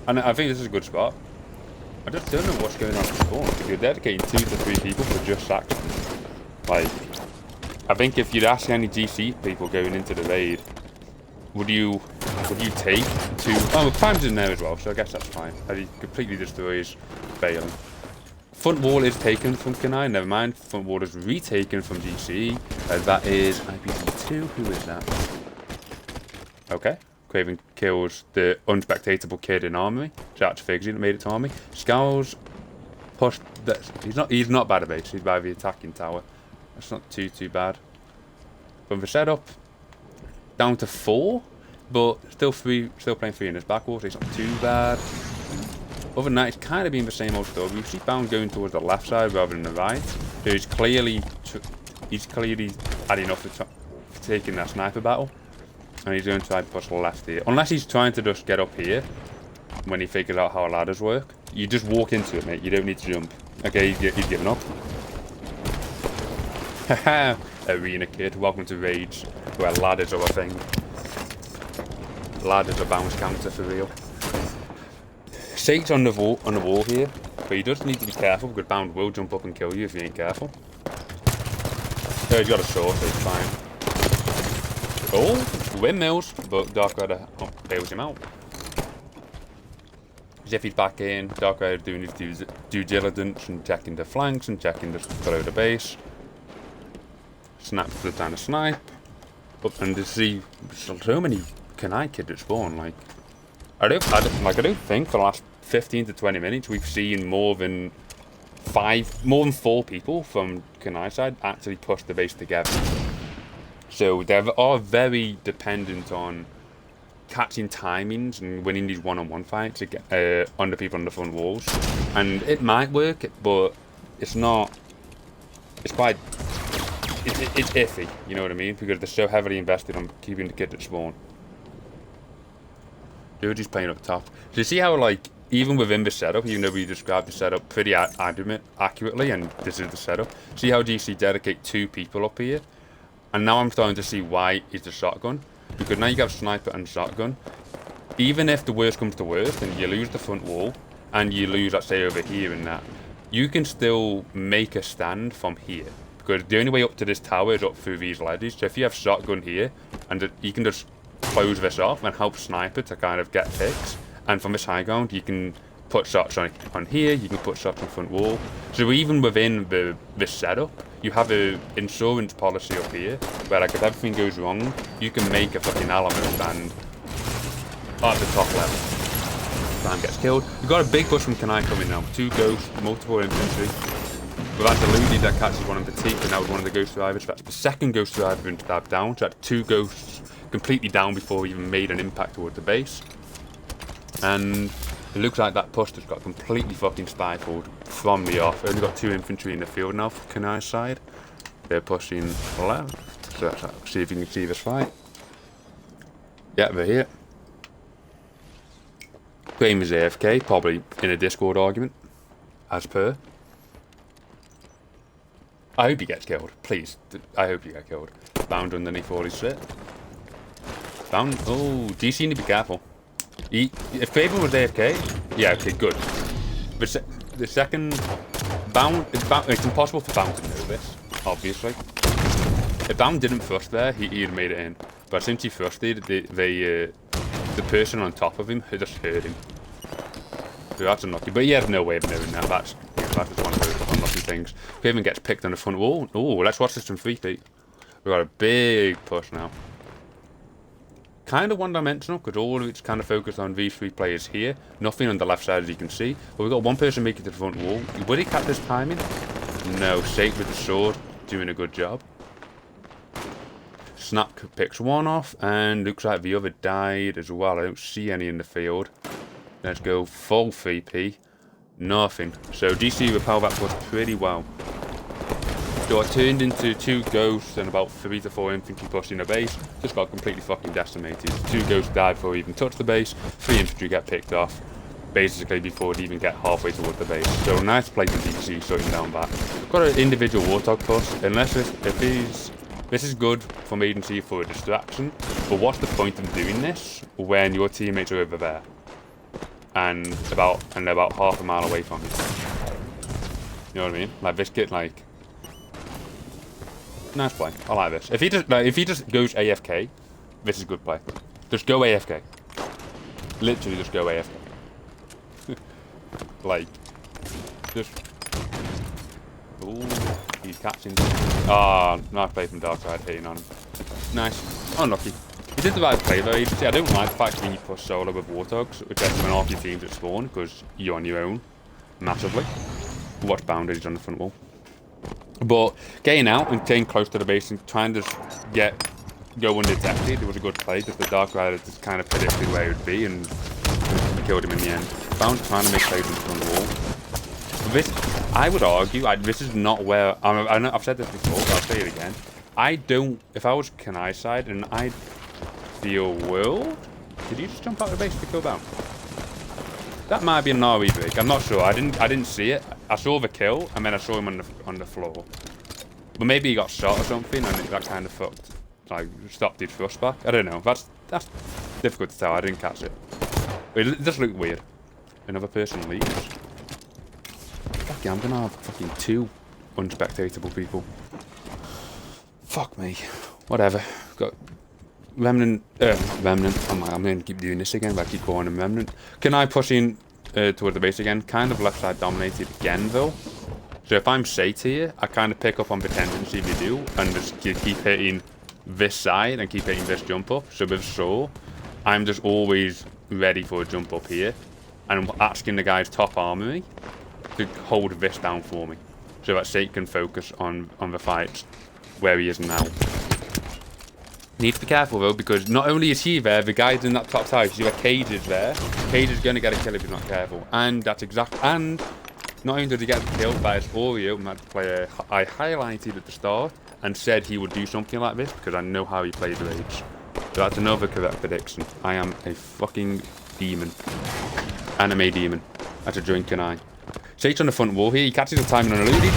[SPEAKER 1] I think this is a good spot. I just don't know what's going on at spawn. If you're dedicating 2 to 3 people for just Saxon, like, I think if you'd ask any GCE people going into the raid, would you take 2? Oh, Prime's in there as well, so I guess that's fine. He completely destroys Balen. Front wall is taken from Kunai, never mind. Front wall is retaken from GCE. That is IPT2. Who is that? Okay. Craven kills the unspectatable kid in armory. Shout out to Figsy that made it to army. Scowls pushed. He's not bad at base. He's by the attacking tower. That's not too bad. From the setup, down to 4, but still playing 3 in his back wall, so it's not too bad. Other than that, it's kind of been the same old story. You see Bound going towards the left side rather than the right. So he's clearly had enough for taking that sniper battle. And he's going to try to push left here. Unless he's trying to just get up here when he figures out how ladders work. You just walk into it, mate. You don't need to jump. Okay, he's giving up. Haha, Arena Kid. Welcome to Rage, where ladders are a thing. Ladders are bounce counter for real. Sate's on the wall here, but you just need to be careful because Bound will jump up and kill you if you ain't careful. Oh, he's got a sword, so it's fine. Oh, windmills, but Dark Rider bails him out. Ziffy's back in. Dark Rider doing his due diligence and checking the flanks and checking below the base. Snaps the time to snipe. And to see so many Kunai kids at spawn, like I don't think for the last 15 to 20 minutes we've seen more than 4 people from Kunai side actually push the base together. So they are very dependent on catching timings and winning these one-on-one fights on the people on the front walls. And it might work, but it's not. It's quite. It's iffy, you know what I mean? Because they're so heavily invested on keeping the kid at spawn. Dude's playing up top. So you see how, like, even within the setup, even though we described the setup pretty accurately, and this is the setup, see how GC dedicate 2 people up here? And now I'm starting to see why it's a shotgun. Because now you have sniper and shotgun. Even if the worst comes to worst, and you lose the front wall, and you lose, let's say, over here and that, you can still make a stand from here. Because the only way up to this tower is up through these ledges. So if you have shotgun here, and you can just close this off and help sniper to kind of get picks. And from this high ground, you can put shots on here, you can put shots on front wall. So even within this setup, you have an insurance policy up here, where like if everything goes wrong, you can make a fucking element stand at the top level. Sam gets killed. We've got a big push from Kunai coming now. 2 ghosts, multiple infantry. We've had the Ludi that catches one in particular, now with one of the ghost survivors. That's the second ghost survivor been stabbed down. So that's 2 ghosts completely down before we even made an impact towards the base. And it looks like that push just got completely fucking stifled from the off. Only got 2 infantry in the field now for Kunai's side. They're pushing left. So let's see if you can see this fight. Yeah, they're here. Graham is AFK, probably in a Discord argument, as per. I hope he gets killed, please. I hope you get killed. Bound underneath all his shit. Bound. Oh, DC need to be careful. If Craven was AFK, Yeah, okay, good. The second Bound, it's impossible for Bound to know this, obviously. If Bound didn't fuss there, he'd have made it in. But since he fussed, the person on top of him had just heard him. So that's unlucky. But he has no way of knowing that. That's just one of those unlucky things. Craven gets picked on the front wall. Oh, let's watch this from 3P. We've got a big push now. Kind of one-dimensional, because all of it's kind of focused on these 3 players here. Nothing on the left side, as you can see. But we've got one person making it to the front wall. Would he catch this timing? No. Safe with the sword, doing a good job. Snap picks one off, and looks like the other died as well. I don't see any in the field. Let's go full 3P. Nothing. So GCE repel that push pretty well. So I turned into 2 ghosts and about 3 to 4 infantry pushing the base. Just got completely fucking decimated. 2 ghosts died before we even touched the base. 3 infantry get picked off, basically before they even get halfway towards the base. So nice play from GCE shutting down that. Got an individual Warthog push, unless this is good from agency for a distraction, but what's the point of doing this when your teammates are over there? And about half a mile away from you. You know what I mean? Like this kid, like, nice play. I like this. If he just goes AFK, this is good play. Just go AFK. Literally, just go AFK. Like, just. Ooh, he's catching. Ah, nice play from Darkside, hitting on him. Nice. Unlucky. He did the right play though. See, I don't like the fact that you push solo with Warthogs, which has been off your teams at spawn, because you're on your own massively. Watch boundaries on the front wall. But getting out and staying close to the base and trying to go undetected, it was a good play. Just the Dark Rider just kind of predicted where he would be and killed him in the end. Bound trying to make plays on the front wall. This, I would argue, this is not where I've said this before, but I'll say it again. If I was Kunai's side and I'd feel world, did you just jump out of the base to kill Bound? That might be an RE break. I'm not sure. I didn't see it. I saw the kill and then I saw him on the floor. But maybe he got shot or something and that kind of fucked, like, stopped his thrust back. I don't know. That's difficult to tell. I didn't catch it. But it just looked weird. Another person leaves. Fuck yeah, I'm gonna have fucking 2 unspectatable people. Fuck me. Whatever. Got Remnant. I'm gonna keep doing this again, but I keep calling him Remnant. Kunai pushing towards the base again. Kind of left side dominated again though. So if I'm Sate here, I kind of pick up on the tendency we do and just keep hitting this side and keep hitting this jump up. So with Soul, I'm just always ready for a jump up here. And I'm asking the guys top armory to hold this down for me. So that Sate can focus on the fights where he is now. Need to be careful though, because not only is he there, the guys in that top side, you see where Cage is there. Cage is going to get a kill if he's not careful. And that's and not only did he get the kill, but it's Oreo, my player I highlighted at the start and said he would do something like this because I know how he plays Rage. So that's another correct prediction. I am a fucking demon. Anime demon. That's a drink and I. Sate's on the front wall here, he catches the timing on eluded.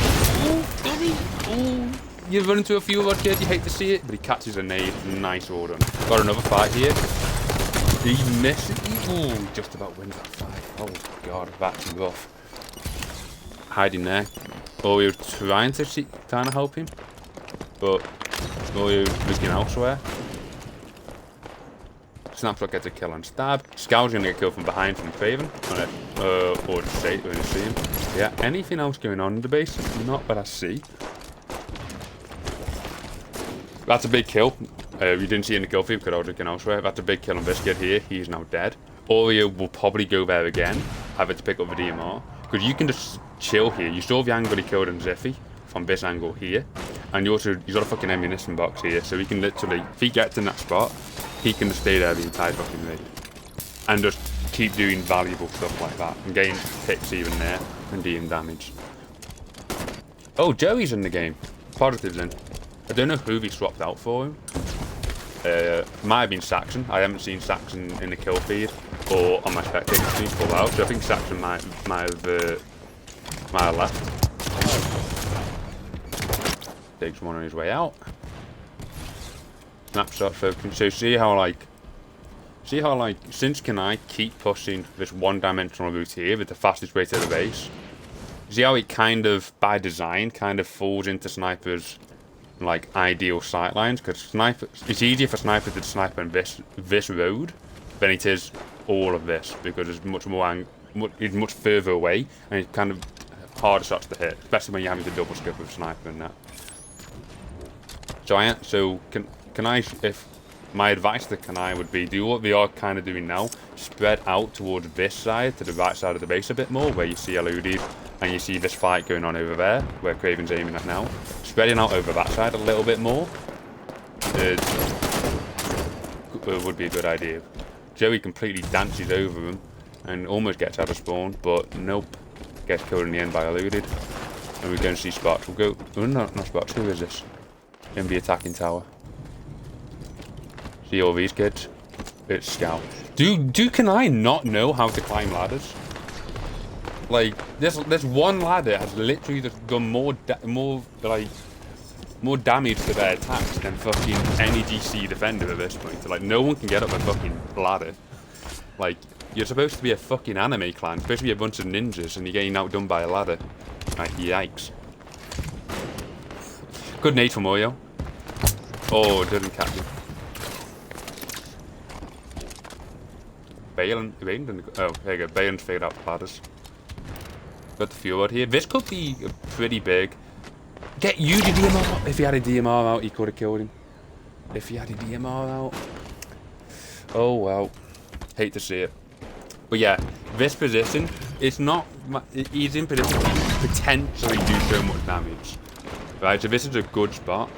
[SPEAKER 1] Ooh, you run into a few of our kids, you hate to see it, but he catches a nade. Nice order. Got another fight here. He misses. Ooh, just about wins that fight. Oh god, that's rough. Hiding there. Oreo trying to help him, but Oreo looking elsewhere. Snapshot gets a kill on Stab. Scow's gonna get killed from behind from Craven. Or Sate when you see him. Yeah, anything else going on in the base? Not that I see. That's a big kill. You didn't see in the kill feed because I was looking elsewhere. That's a big kill on this kid here. He's now dead. Oreo will probably go there again. Have it to pick up the DMR. Because you can just chill here. You saw the angle he killed in Ziffy from this angle here. And he's got a fucking ammunition box here. So he can literally, if he gets in that spot, he can just stay there the entire fucking raid. And just keep doing valuable stuff like that. And getting hits even there. And doing damage. Oh, Joey's in the game. Positives in. I don't know who he swapped out for him. Might have been Saxon. I haven't seen Saxon in the kill feed or on my spectator stream for a while, so I think Saxon might have left. Takes one on his way out. Snapshot focus. So see how like See how, like, since Kunai keep pushing this one-dimensional route here with the fastest way to the base, see how it kind of, by design, kind of falls into snipers' like ideal sight lines, because it's easier for snipers to snipe on this road than it is all of this, because it's much more it's much further away and it's kind of harder shots to hit, especially when you're having to double scope with sniper and that. So if my advice to Kunai would be do what they are kind of doing now, spread out towards this side, to the right side of the base a bit more, where you see eluded and you see this fight going on over there, where Craven's aiming at now. Spreading out over that side a little bit more would be a good idea. Joey completely dances over him and almost gets out of spawn, but nope, gets killed in the end by eluded. And we're going to see Sparks will go. Oh, no, not Sparks. Who is this? In the attacking tower. See all these kids? It's Scout. Can I not know how to climb ladders? Like, this one ladder has literally just done more damage to their attacks than fucking any GCE defender at this point. Like, no one can get up a fucking ladder. Like, you're supposed to be a fucking anime clan, supposed to be a bunch of ninjas, and you're getting outdone by a ladder. Like, yikes. Good nade from Oyo. Oh, didn't catch him. Balin, oh, there you go. Balin's figured out the ladders. Got the fuel out here. This could be pretty big. Get you the DMR. If he had a DMR out, he could have killed him. If he had a DMR out. Oh, well. Hate to see it. But yeah, this position, it's not... He's in position to potentially do so much damage. Right, so this is a good spot.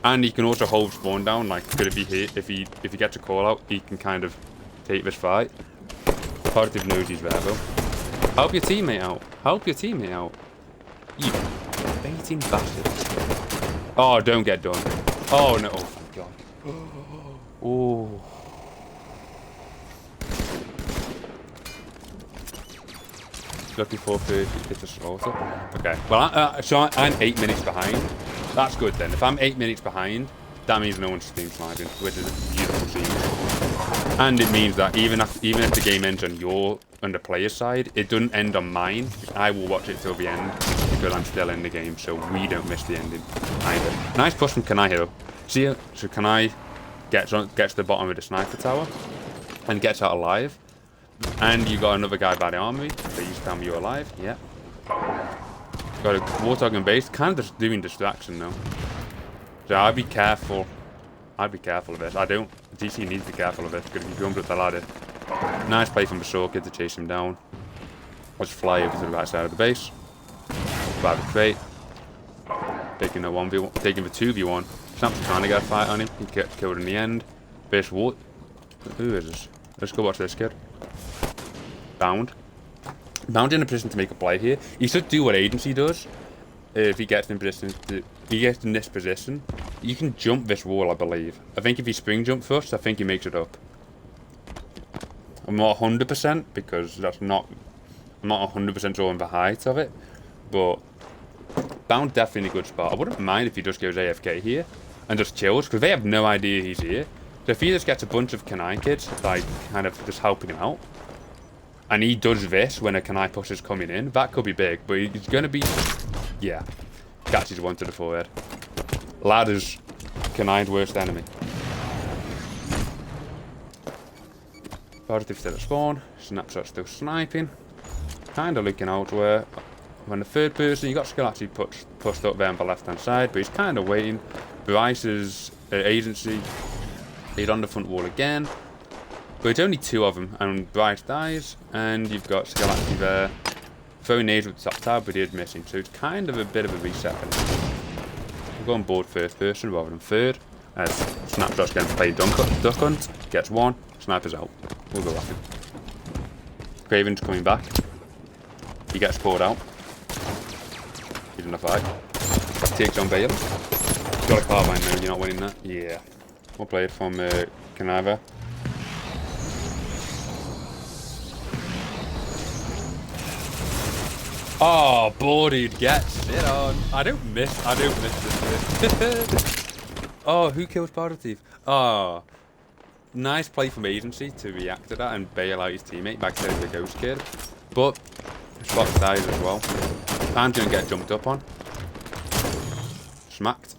[SPEAKER 1] And he can also hold spawn down, like, could it be hit? If he gets a call out, he can kind of take this fight. Positive knows he's there, though. Help your teammate out. Help your teammate out. You baiting bastard. Oh, don't get done. Oh, no. Oh, thank God. Oh. Lucky 430, it's a slaughter. Okay, well, so I'm 8 minutes behind. That's good then. If I'm 8 minutes behind, that means no one's steam sliding, which is a beautiful scene. And it means that even if the game ends on your the player's side, it doesn't end on mine. I will watch it till the end because I'm still in the game, so we don't miss the ending either. Nice push from Kunai here. See it? So Kunai gets to the bottom of the sniper tower and gets out alive. And you got another guy by the armory. Please tell me you're alive. Yeah. Got a Warthog and base. Kind of just doing distraction though. So I'd be careful. I'd be careful of this. I don't. DC needs to be careful of this because if he jumps up the ladder. Nice play from the Sorka to chase him down. Let's fly over to the right side of the base. Grab a crate. Taking a 1v1. Taking the 2v1. Snaps trying to get a fight on him. He gets killed in the end. Base what? Who is this? Let's go watch this kid. Bound in a position to make a play here. He should do what Agency does. If he gets in position, he gets in this position. You can jump this wall, I believe. I think if he spring jump first, I think he makes it up. I'm not 100% because that's not. I'm not 100% sure on the height of it, but Bound definitely a good spot. I wouldn't mind if he just goes AFK here and just chills because they have no idea he's here. So if he just gets a bunch of Kunai kids, like kind of just helping him out. And he does this when a Kunai push is coming in. That could be big, but he's going to be... Yeah. Catches one to the forehead. Ladders. Kunai's worst enemy. Positive still at spawn. Snapshot still sniping. Kind of looking out where... When the third person, you got Skill actually pushed up there on the left-hand side, but he's kind of waiting. Bryce's agency. He's on the front wall again. But it's only two of them, and Bryce dies, and you've got Skalaki there. Throwing nades with the top tab, but he is missing, so it's kind of a bit of a reset. We'll go on board first person rather than third, as Snapshot's going to play duck hunt, gets one, Sniper's out. We'll go after him. Craven's coming back. He gets poured out. He's in the fight. Takes on Bale. Got a carbine now, you're not winning that. Yeah. We'll play it from Kunai. Oh, boarded, gets it on. I don't miss this bit. Oh, who kills Powder Thief? Oh, nice play from agency to react to that and bail out his teammate back to the ghost kid. But spot dies as well. I'm going to get jumped up on. Smacked.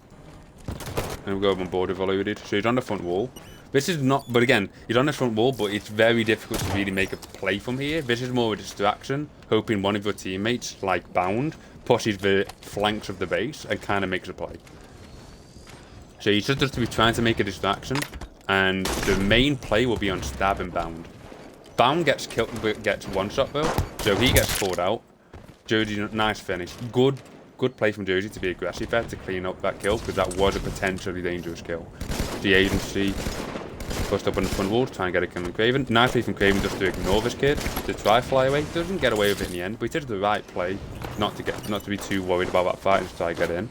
[SPEAKER 1] And we'll go on board overloaded. So he's on the front wall. This is not, but again, he's on the front wall, but it's very difficult to really make a play from here. This is more of a distraction, hoping one of your teammates, like Bound, pushes the flanks of the base and kind of makes a play. So he's just to be trying to make a distraction, and the main play will be on Stab and Bound. Bound gets killed, gets one shot though, so he gets pulled out. Joji, nice finish. Good play from Joji to be aggressive there to clean up that kill, because that was a potentially dangerous kill. The agency pushed up on the front wall to try and get a kill on Craven. Nice play from Craven just to ignore this kid, to try fly away. Doesn't get away with it in the end, but he did the right play, not to be too worried about that fight and just try to get in.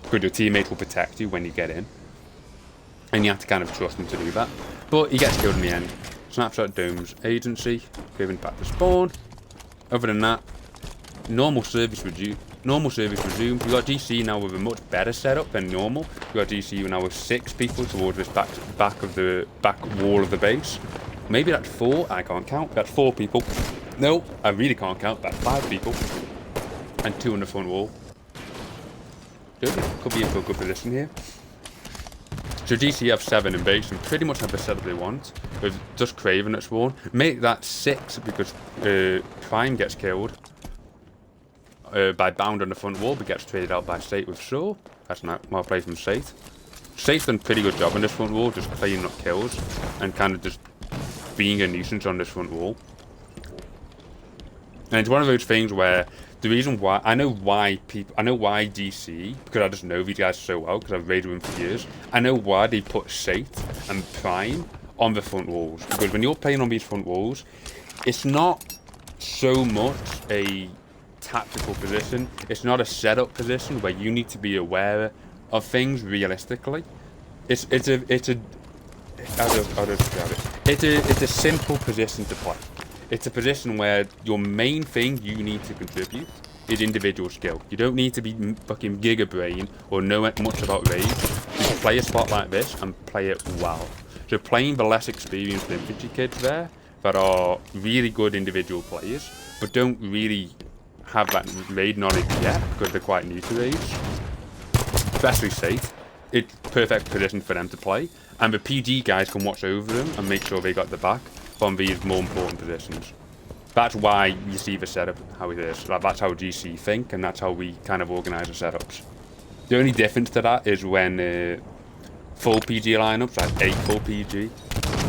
[SPEAKER 1] Because your teammate will protect you when you get in. And you have to kind of trust him to do that. But he gets killed in the end. Snapshot domes agency, Craven back to spawn. Other than that, normal service resumed. We've got GC now with a much better setup than normal. We've got GC now with 6 people towards this back wall of the base. Maybe that's 4, I can't count. That's 4 people. No, I really can't count. That's 5 people. And 2 on the front wall. Could be in for a good position here. So GC have 7 in base and pretty much have the setup they want. With just Craven at spawn. Make that 6 because Prime gets killed. By Bound on the front wall, but gets traded out by Sate with Soul. That's not well played from Sate. Sate's done a pretty good job on this front wall, just cleaning up kills and kind of just being a nuisance on this front wall. And it's one of those things where the reason why I know why GCE, because I just know these guys so well because I've raided them for years. I know why they put Sate and Prime on the front walls, because when you're playing on these front walls, it's not so much a tactical position. It's not a setup position where you need to be aware of things realistically. It's a simple position to play. It's a position where your main thing you need to contribute is individual skill. You don't need to be fucking giga brain or know much about raids. You can play a spot like this and play it well. So playing the less experienced infantry kids there that are really good individual players but don't really have that raid knowledge yet because they're quite new to raids, especially Sate, it's perfect position for them to play, and the PG guys can watch over them and make sure they got the back from these more important positions. That's why you see the setup how it is. That's how GC think, and that's how we kind of organise the setups. The only difference to that is when full PG lineups, like 8 full PG,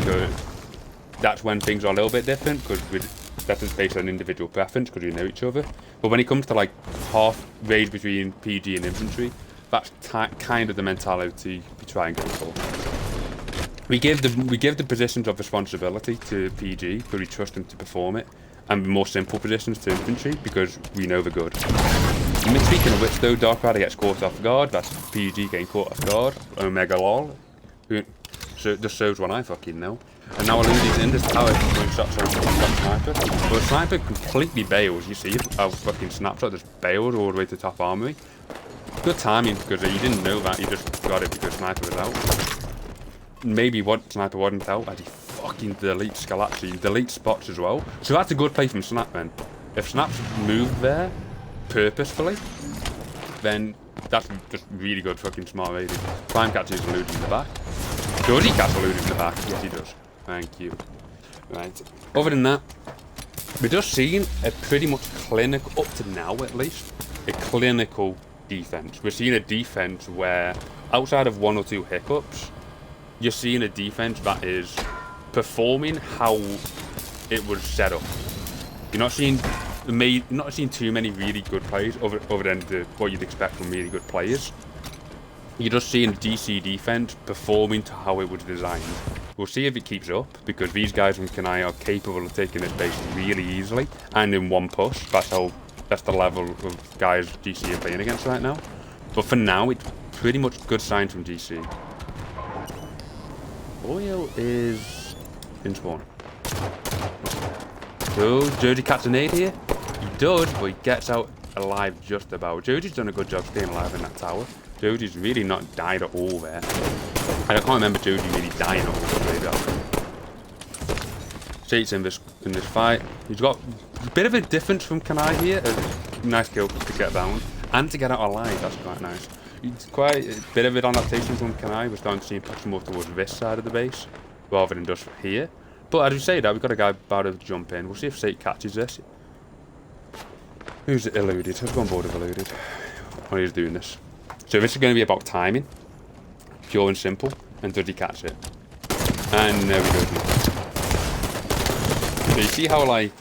[SPEAKER 1] so that's when things are a little bit different, because that is based on individual preference because you know each other. But when it comes to like half raids between PG and infantry, that's kind of the mentality we try and go for. We give the positions of responsibility to PG because we trust them to perform it, and more simple positions to infantry because we know they're good. Speaking of which though, Dark Rider gets caught off guard. That's PG getting caught off guard. Omega lol. So it just shows what I fucking know. And now Eludi's in this tower doing shots on Sniper. But the Sniper completely bails. You see how fucking Snapshot just bailed all the way to top armory. Good timing because he didn't know that. He just got it because Sniper was out. Maybe what Sniper wasn't out as he fucking deletes Scalacci. Deletes spots as well. So that's a good play from Snap then. If Snap's moved there purposefully, then that's just really good fucking smart raiding. Prime catches Eluded in the back. Does he catch Eluded in the back? Yes, he does. Thank you. Right. Other than that, we're just seeing a pretty much clinical, up to now at least, a clinical defense. We're seeing a defense where, outside of 1 or 2 hiccups, you're seeing a defense that is performing how it was set up. You're not seeing too many really good plays other than what you'd expect from really good players. You're just seeing DC defense performing to how it was designed. We'll see if it keeps up, because these guys from Kunai are capable of taking this base really easily and in one push. That's the level of guys GC are playing against right now. But for now, it's pretty much good signs from GC. Oil is in spawn. So Joji catch a nade here. He does, but he gets out alive just about. Joji's done a good job staying alive in that tower. Joji's really not died at all there. I can't remember Joji really dying at all. State's in this fight. He's got a bit of a difference from Kunai here. Nice kill to get down and to get out alive. That's quite nice. It's quite a bit of an adaptation from Kunai. We're starting to see him push more towards this side of the base rather than just here. But as we say that, we've got a guy about to jump in. We'll see if State catches this. Who's eluded? Who's on board with eluded? Oh, he's doing this. So this is going to be about timing. Pure and simple. And does he catch it? And there we go. So you see how, like,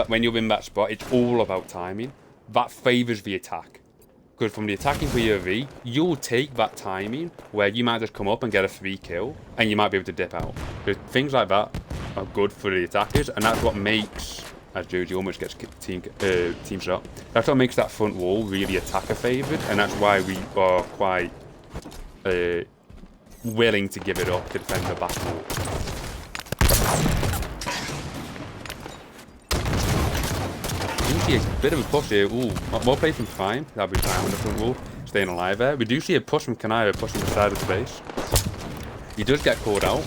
[SPEAKER 1] when you're in that spot, it's all about timing. That favours the attack. Because from the attacking POV, you'll take that timing where you might just come up and get a free kill, and you might be able to dip out. Because things like that are good for the attackers, and that's what makes, as Joji almost gets team shot, that's what makes that front wall really attacker favoured, and that's why we are quite willing to give it up to defend the back wall. See a bit of a push here. Ooh, more play from Prime. That'll be Prime on the front wall, staying alive there. We do see a push from Kunai pushing the side of the base. He does get called out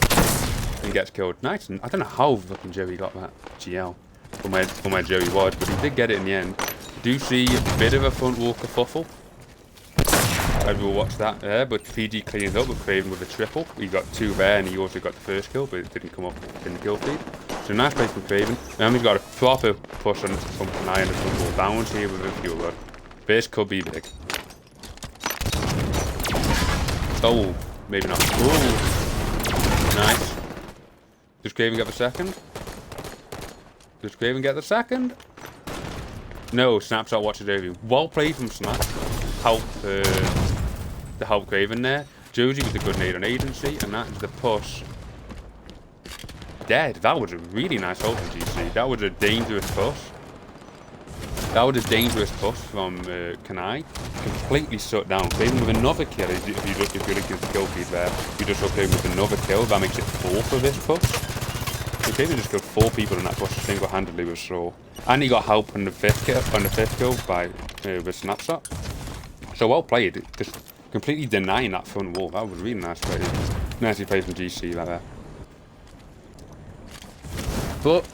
[SPEAKER 1] and gets killed. Nice. I don't know how fucking Joey got that GL from where Joey was, but he did get it in the end. We do see a bit of a front wall kerfuffle. I will watch that there, but PG cleans up with Craven with a triple. He got 2 there, and he also got the first kill, but it didn't come up in the kill feed. So nice play from Craven. Now he's got a proper push on from Kunai and the front wall downwards here with a fuel rod. This could be big. Oh, maybe not. Ooh. Nice. Does Craven get the second? Does Craven get the second? No, Snapshot watches over you. Well played from Snap. To help Craven there. Joji with a good nade on agency, and that is the push. Dead. That was a really nice hold from GCE. That was a dangerous push. That was a dangerous push from Kunai. Completely shut down. Craven with another kill. If you're looking at the kill feed there, you just hook Craven with another kill. That makes it 4 for this push. So Craven just killed 4 people in that push single-handedly with Saw. And he got help on the 5th kill by with Snapshot. So well played. Just completely denying that front wall. That was really nice play. Nicely played from GC right there. But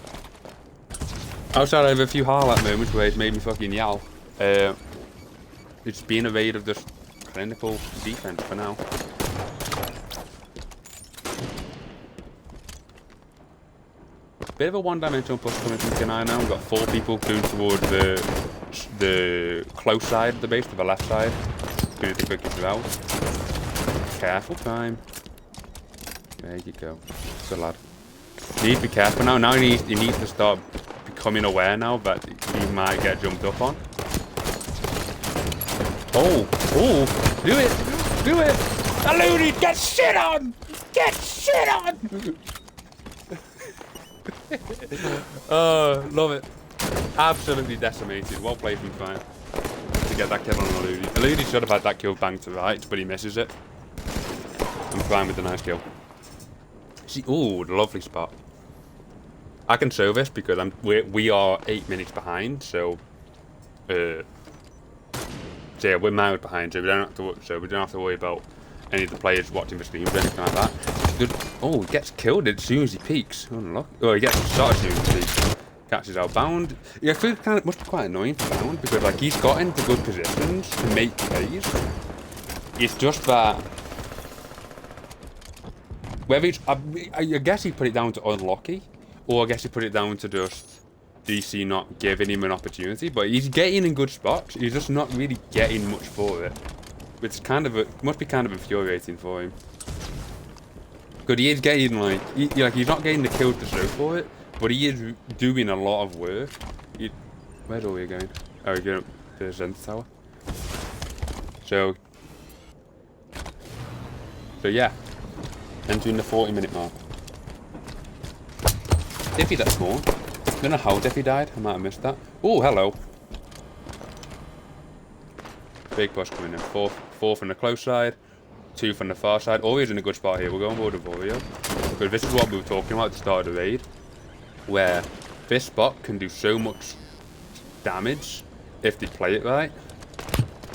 [SPEAKER 1] outside of a few highlight moments where it's made me fucking yell, it's been a raid of just clinical defense for now. Bit of a one-dimensional push coming from Kunai now. We've got 4 people going towards the close side of the base, to the left side. Going to the quickest route. Careful, Prime. There you go. Good lad. You need to be careful now. Now he needs to start becoming aware now that he might get jumped up on. Oh! Oh! Do it! Do it! Eluded! Get shit on! Get shit on! Oh, love it. Absolutely decimated. Well played from Prime to get that kill on Eluded. Eluded should have had that kill banged to the right, but he misses it. And Prime with the nice kill. See, ooh, the lovely spot. I can show this because we are 8 minutes behind, so yeah, we're miles behind, so we don't have to worry about any of the players watching the streams or anything like that. Oh, he gets killed as soon as he peeks. Oh, he gets shot as soon as he peeks. Catches outbound. Yeah, I feel it must be quite annoying for Bound because like he's got into good positions to make plays. It's just that whether it's I guess he put it down to unlucky, or I guess he put it down to just DC not giving him an opportunity. But he's getting in good spots. He's just not really getting much for it. It's kind of must be kind of infuriating for him. Because he is getting like he's not getting the kills to show for it, but he is doing a lot of work. Where's all we going? Oh, we're going up to the center tower. So yeah, entering the 40-minute mark. Diffie that small. I don't know how Diffie died. I might have missed that. Oh, hello. Big push coming in. Four from the close side, 2 from the far side. Orio's in a good spot here. We'll go on board with Orio. Because this is what we were talking about at the start of the raid. Where this spot can do so much damage if they play it right.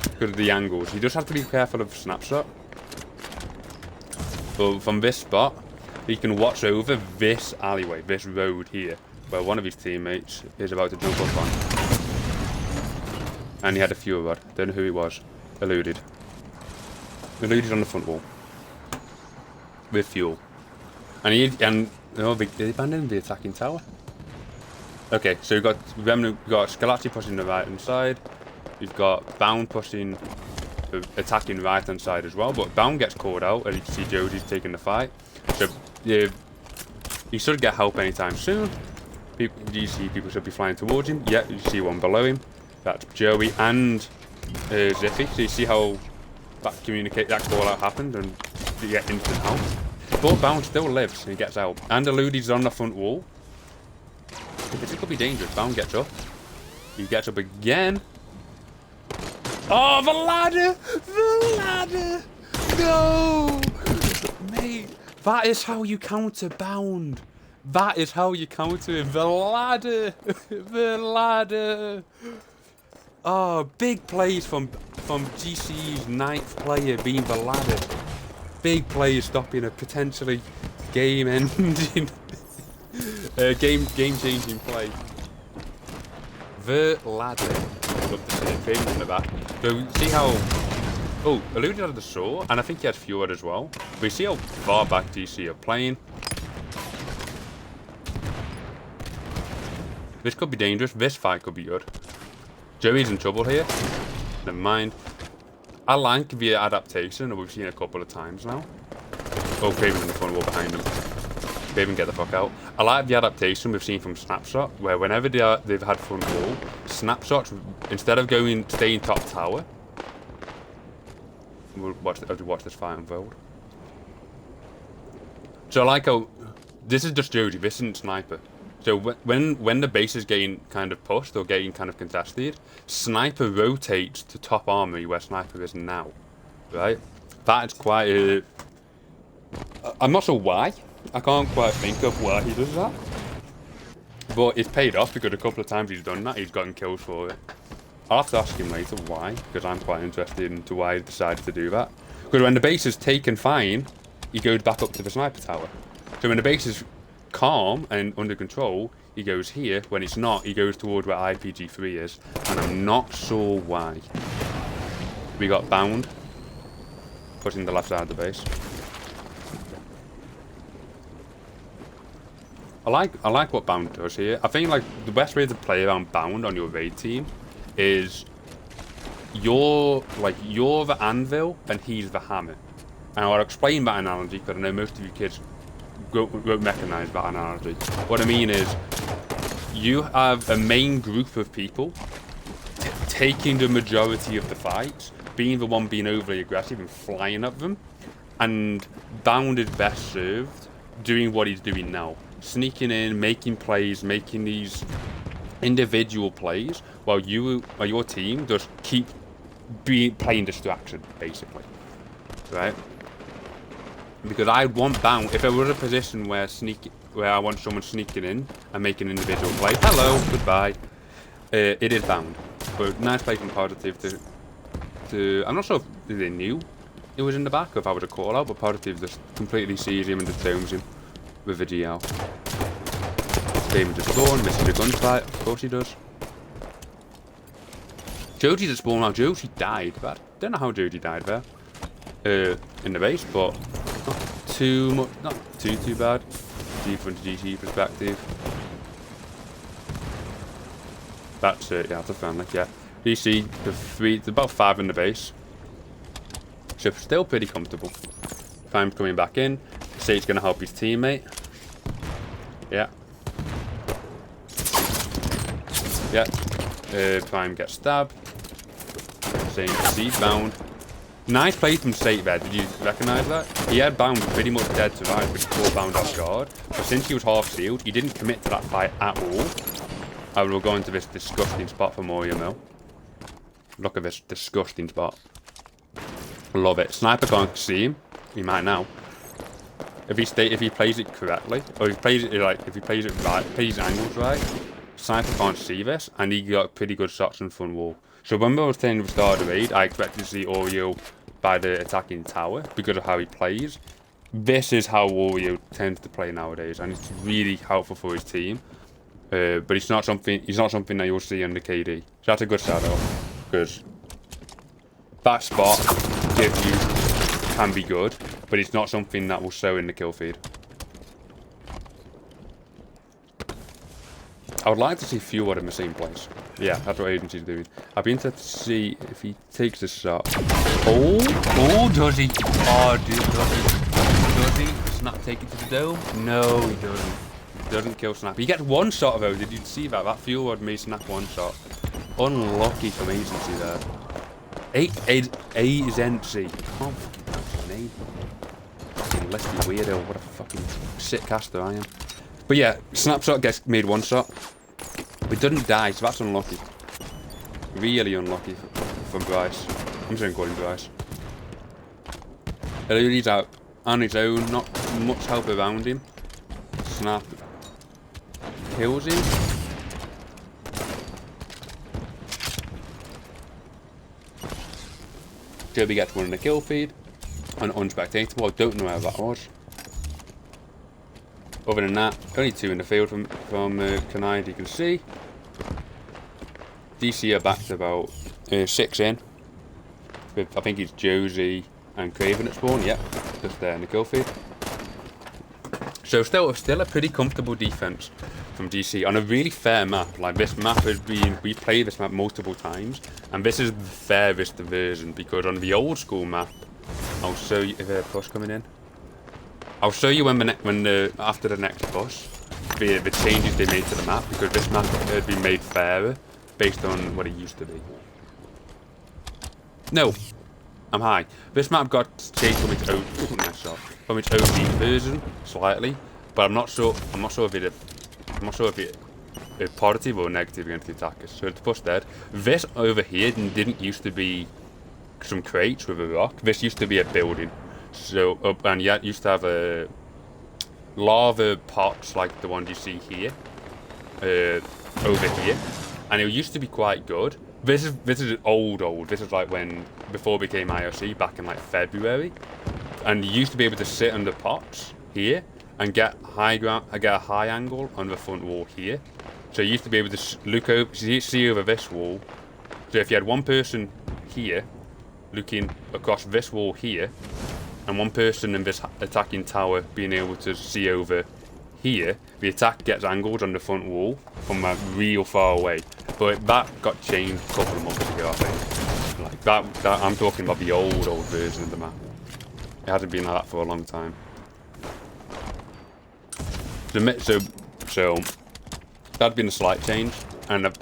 [SPEAKER 1] Because of the angles. You just have to be careful of Snapshot. But from this spot, He can watch over this alleyway, this road here, where one of his teammates is about to jump up on. And he had a fuel rod. Don't know who it was. Eluded. Eluded on the front wall. With fuel. And they abandoned the attacking tower. Okay, so we've got Scalazzi pushing the right hand side. You've got Bound pushing, attacking right hand side as well. But Bound gets called out, and you can see Jody's taking the fight. So he should get help anytime soon. GCE people should be flying towards him. Yeah, you see one below him. That's Joey and Ziffy. So you see how that call out happened, and you get instant help. But Bound still lives and he gets out. And Eludi's on the front wall. This could be dangerous. Bound gets up. He gets up again. Oh, the ladder! The ladder! No! Mate, that is how you counter Bound. That is how you counter him. The ladder! The ladder! Oh, big plays from GCE's 9th player being the ladder. Big plays stopping a potentially game-ending, game-changing play. The ladder. Love to see it. Famous in the back. So see how... Oh, Eluded had the saw, and I think he had Fjord as well. But you see how far back GCE are playing. This could be dangerous. This fight could be good. Joey's in trouble here. Never mind. I like the adaptation that we've seen a couple of times now. Oh, Craven in the front wall behind him. Craven, get the fuck out. I like the adaptation we've seen from Snapshot, where whenever they've had front wall, Snapshots, instead of staying top tower, we'll watch this fight unfold. So I like how, this is just Jody, this isn't Sniper. So when the base is getting kind of pushed or getting kind of contested, Sniper rotates to top armory where Sniper is now, right? That's quite a... I'm not sure why. I can't quite think of why he does that. But it's paid off because a couple of times he's done that, he's gotten kills for it. I'll have to ask him later why, because I'm quite interested into why he decided to do that. Because when the base is taken fine, he goes back up to the Sniper tower. So when the base is calm and under control, he goes here. When it's not, he goes towards where IPG3 is, and I'm not sure why. We got Bound pushing the left side of the base. I like what Bound does here. I think like the best way to play around Bound on your raid team is you're the anvil and he's the hammer. And I'll explain that analogy because I know most of you kids won't recognise that analogy. What I mean is, you have a main group of people taking the majority of the fights, being the one being overly aggressive and flying at them, and Bound is best served doing what he's doing now. Sneaking in, making plays, making these individual plays, while your team just keep playing distraction, basically. Right? Because I want Bound, if I were in a position where I want someone sneaking in and making an individual play, hello, goodbye, it is Bound. But nice play from Positive to I'm not sure if they knew it was in the back or if I would have called out, but Positive just completely sees him and just domes him with a GL. Game to spawn, misses a gunfight, of course he does. Jody's at spawn now. Jody died, but I don't know how Jody died there. In the base, but not too bad. Deep from the GCE perspective. That's it, yeah, that's a family, yeah. GC, about 5 in the base. So still pretty comfortable. Prime's coming back in. Sage's gonna help his teammate. Yeah. Yeah. Prime gets stabbed. Same Siege Bound. Nice play from Sate there, did you recognise that? He had Bound pretty much dead to right, but he caught Bound off guard. But since he was half sealed, he didn't commit to that fight at all. I will go into this disgusting spot for Moria Mill. Look at this disgusting spot. Love it. Sniper can't see him. He might now. If he plays it correctly, or if he plays it right, plays his angles right, Sniper can't see this, and he got pretty good shots in front wall. So when I was saying at the start of the raid, I expected to see Oreo by the attacking tower because of how he plays. this is how Wario tends to play nowadays, and it's really helpful for his team. But it's not something that you'll see on the KD. So that's a good shout out, because that spot gives you can be good, but it's not something that will show in the kill feed. I would like to see Fuel in the same place. Yeah, that's what Agency's doing. I'd be interested to see if he takes this shot. Oh, does he? Oh, dude, does he? Snap take it to the dome? No, he doesn't. He doesn't kill Snap. He gets one shot though. Did you see that? That Fuel Rod made Snap one shot. Unlucky from Agency there. Agency. I can't fucking pronounce his name. Fucking let's be weirdo. What a fucking shit caster I am. But yeah, Snapshot gets made one shot. But doesn't die, so that's unlucky. Really unlucky for Bryce. I'm just going to call him Bryce. He's out on his own, not much help around him. Snap kills him. Joby gets one in the kill feed. And unspectatable. I don't know how that was. Other than that, only 2 in the field from Kunai, you can see. GCE are back to about 6 in. With, I think it's Josie and Craven at spawn. Yep, just there in the kill feed. So still a pretty comfortable defense from GCE on a really fair map. Like this map has been, we played this map multiple times, and this is the fairest version because on the old school map, I'll show you if there's a push coming in. I'll show you when after the next push, the changes they made to the map, because this map has been made fairer based on what it used to be. No, I'm high. This map got changed from its own nice shot, from its OG version slightly, but I'm not sure if it is positive or negative against the attackers. So to push dead. This over here didn't used to be some crates with a rock. This used to be a building. So, and yeah, it used to have a lava pots like the ones you see here, over here, and it used to be quite good. This is old. This is like before it became IOC back in like February, and you used to be able to sit on the pots here and get a high angle on the front wall here. So you used to be able to look over, see over this wall. So if you had one person here looking across this wall here, and one person in this attacking tower being able to see over here, the attack gets angled on the front wall from real far away. But that got changed a couple of months ago, I think. Like that I'm talking about the old version of the map. It hasn't been like that for a long time. So that's been a slight change, and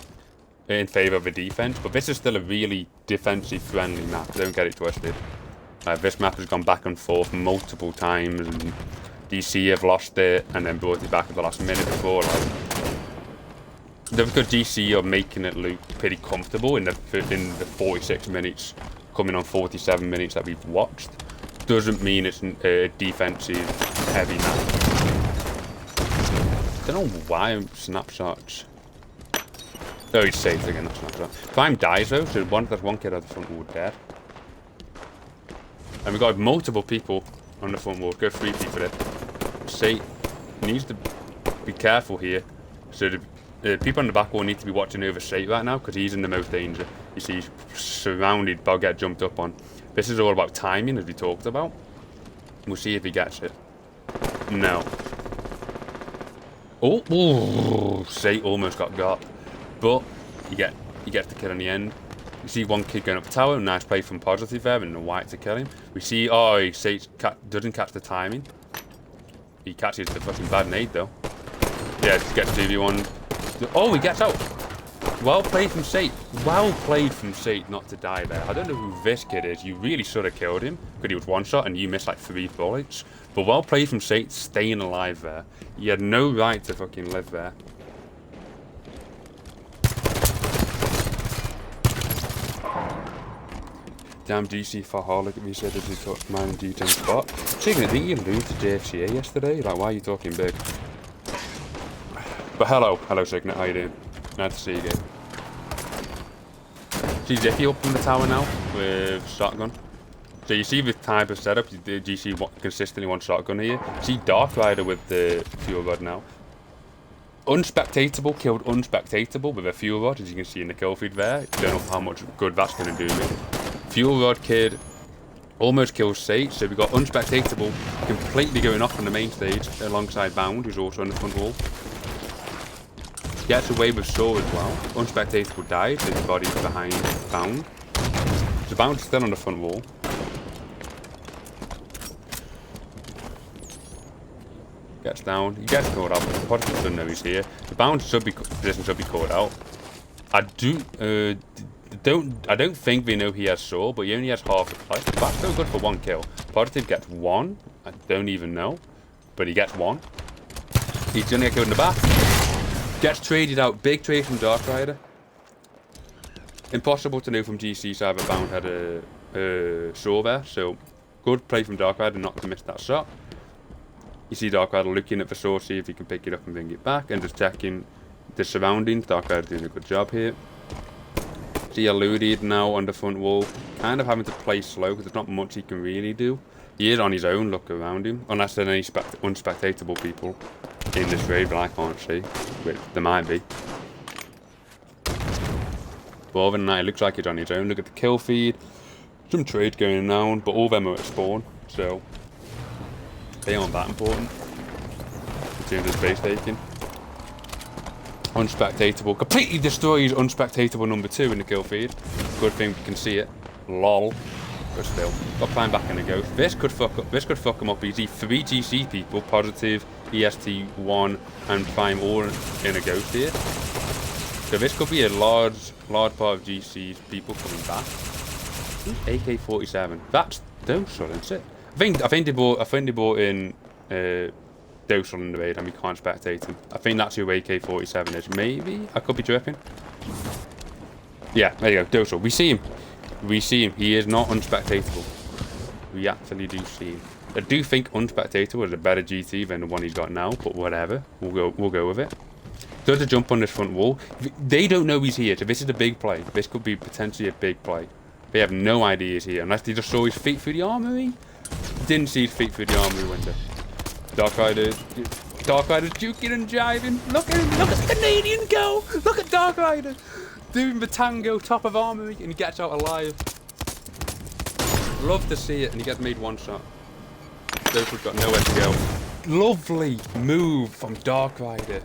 [SPEAKER 1] in favour of the defense. But this is still a really defensive friendly map. Don't get it twisted. This map has gone back and forth multiple times, and GCE have lost it and then brought it back at the last minute before. Because GCE are making it look pretty comfortable in the 46 minutes, coming on 47 minutes that we've watched, doesn't mean it's a defensive heavy map. I don't know why snapshots. Oh, he's safe again, not snapshot. Prime dies though, so there's one kid at the front wall dead. And we've got multiple people on the front wall. Go 3 people there. Sate needs to be careful here. So the people on the back wall need to be watching over Sate right now, because he's in the most danger. You see, he's surrounded, but get jumped up on. This is all about timing, as we talked about. We'll see if he gets it. No. Oh, Sate almost got. But he gets the kill in the end. You see one kid going up the tower, nice play from Positive there, and the white to kill him. We see, he doesn't catch the timing. He catches the fucking bad nade though. Yeah, just gets 2v1. Oh, he gets out. Well played from Sate. Well played from Sate not to die there. I don't know who this kid is. You really should have killed him, because he was one shot and you missed like 3 bullets. But well played from Sate staying alive there. He had no right to fucking live there. Damn GC for Harley, we said as he took mine and D10 spot. Taking it, didn't you lose to JFCA yesterday? Like, why are you talking big? But hello Signet, how you doing? Nice to see you again. See Zippy up from the tower now with shotgun. So you see the type of setup, the GC consistently one shotgun here. See Dark Rider with the fuel rod now. Unspectatable killed unspectatable with a fuel rod, as you can see in the kill feed there. Don't know how much good that's going to do me. Fuel rod kid almost kills Sage, so we got unspectatable completely going off on the main stage alongside Bound, who's also on the front wall. Gets away with Saw as well. Unspectatable died, his body's behind Bound. So Bound's still on the front wall. Gets down, he gets caught out, but the Potter doesn't know he's here. The Bound position should be caught out. I don't think they know he has Saw, but he only has half the life. That's still good for 1 kill. Positive gets 1. I don't even know, but he gets 1. He's gonna get killed in the back. Gets traded out. Big trade from Dark Rider. Impossible to know from GC side that Bound had a Saw there, so good play from Dark Rider not to miss that shot. You see Dark Rider looking at the Saw, see if he can pick it up and bring it back, and just checking the surroundings. Dark Rider doing a good job here. See Eluded now on the front wall, kind of having to play slow because there's not much he can really do. He is on his own, look around him, unless there are any unspectatable people in this raid, but I can't see, which there might be. But other than that, it looks like he's on his own. Look at the kill feed, some trade going on, but all of them are at spawn, so they aren't that important in terms of space taking. Unspectatable. Completely destroys unspectatable number 2 in the kill feed. Good thing we can see it. Lol. But still. Got climb back in a ghost. This could fuck him up easy. 3 GC people, positive, EST1, and Prime all in a ghost here. So this could be a large part of GC's people coming back. AK-47. That's Docile, isn't it? I think they brought in Docile in the raid and we can't spectate him. I think that's who AK-47 is. Maybe? I could be tripping. Yeah, there you go. Docile. We see him. We see him. He is not unspectatable. We actually do see him. I do think unspectatable is a better GT than the one he's got now, but whatever. We'll go with it. Does a jump on this front wall. They don't know he's here, so this is a big play. This could be potentially a big play. They have no idea he's here, unless they just saw his feet through the armory. Didn't see his feet through the armory window. Dark Rider's juking and jiving. Look at him, look at the Canadian go! Look at Dark Rider! Doing the tango top of armory and he gets out alive. Love to see it, and he gets made 1 shot. Docile's got nowhere to go. Lovely move from Dark Rider.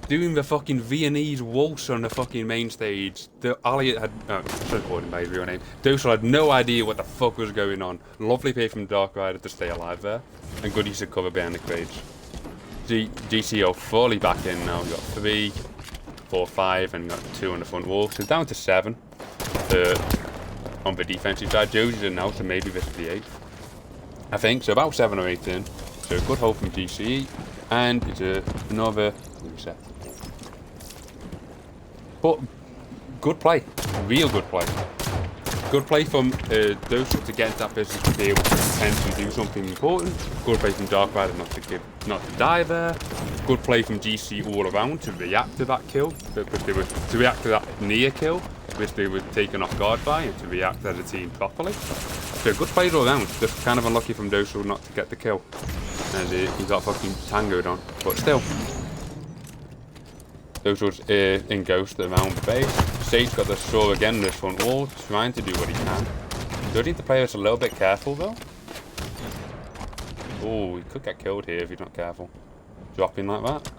[SPEAKER 1] Doing the fucking Viennese waltz on the fucking main stage. The Elliot had... Oh, I should have called him by his real name. Docile had no idea what the fuck was going on. Lovely play from Dark Rider to stay alive there. And good use of cover behind the cage. GCO fully back in now. We've got 3, 4, 5, and got 2 on the front wall. So down to 7 on the defensive side. Josie's in now, so maybe this is the 8th. I think. So about 7 or 8 in. So good hold from GCE. And it's another reset. But good play, real good play. Good play from Docile to get into that position to be able to potentially do something important. Good play from Dark Rider not to die there. Good play from GC all around to react to that kill, to react to that near kill, which they were taken off guard by, and to react as a team properly. So good plays all around. Just kind of unlucky from Docile not to get the kill, as he got fucking tangoed on. But still. Docile's in ghost around the base. Sage got the Saw again in this front wall, trying to do what he can. Does need to play this a little bit careful though. Oh, he could get killed here if he's not careful. Dropping like that.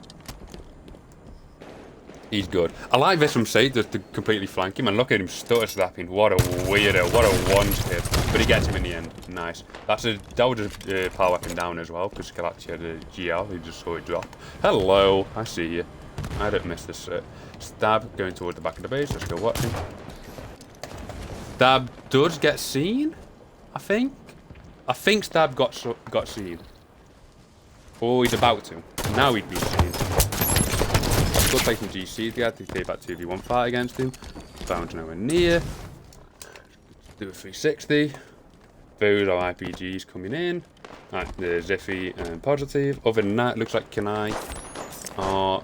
[SPEAKER 1] He's good. I like this from Sage just to completely flank him, and look at him stutter slapping. What a weirdo, what a one-skip. But he gets him in the end. Nice. That was just power weapon down as well, because Kalachi had a GL, he just saw it drop. Hello, I see you. I don't miss this Stab going towards the back of the base. Let's go watch him. Stab does get seen, I think. I think Stab got seen. Oh, he's about to. Now he'd be seen. Good play from GC. They had to take that 2v1 fight against him. Bound nowhere near. Do a 360. Those are IPGs coming in. Right, there's Ziffy and Positive. Other than that, it looks like Kunai are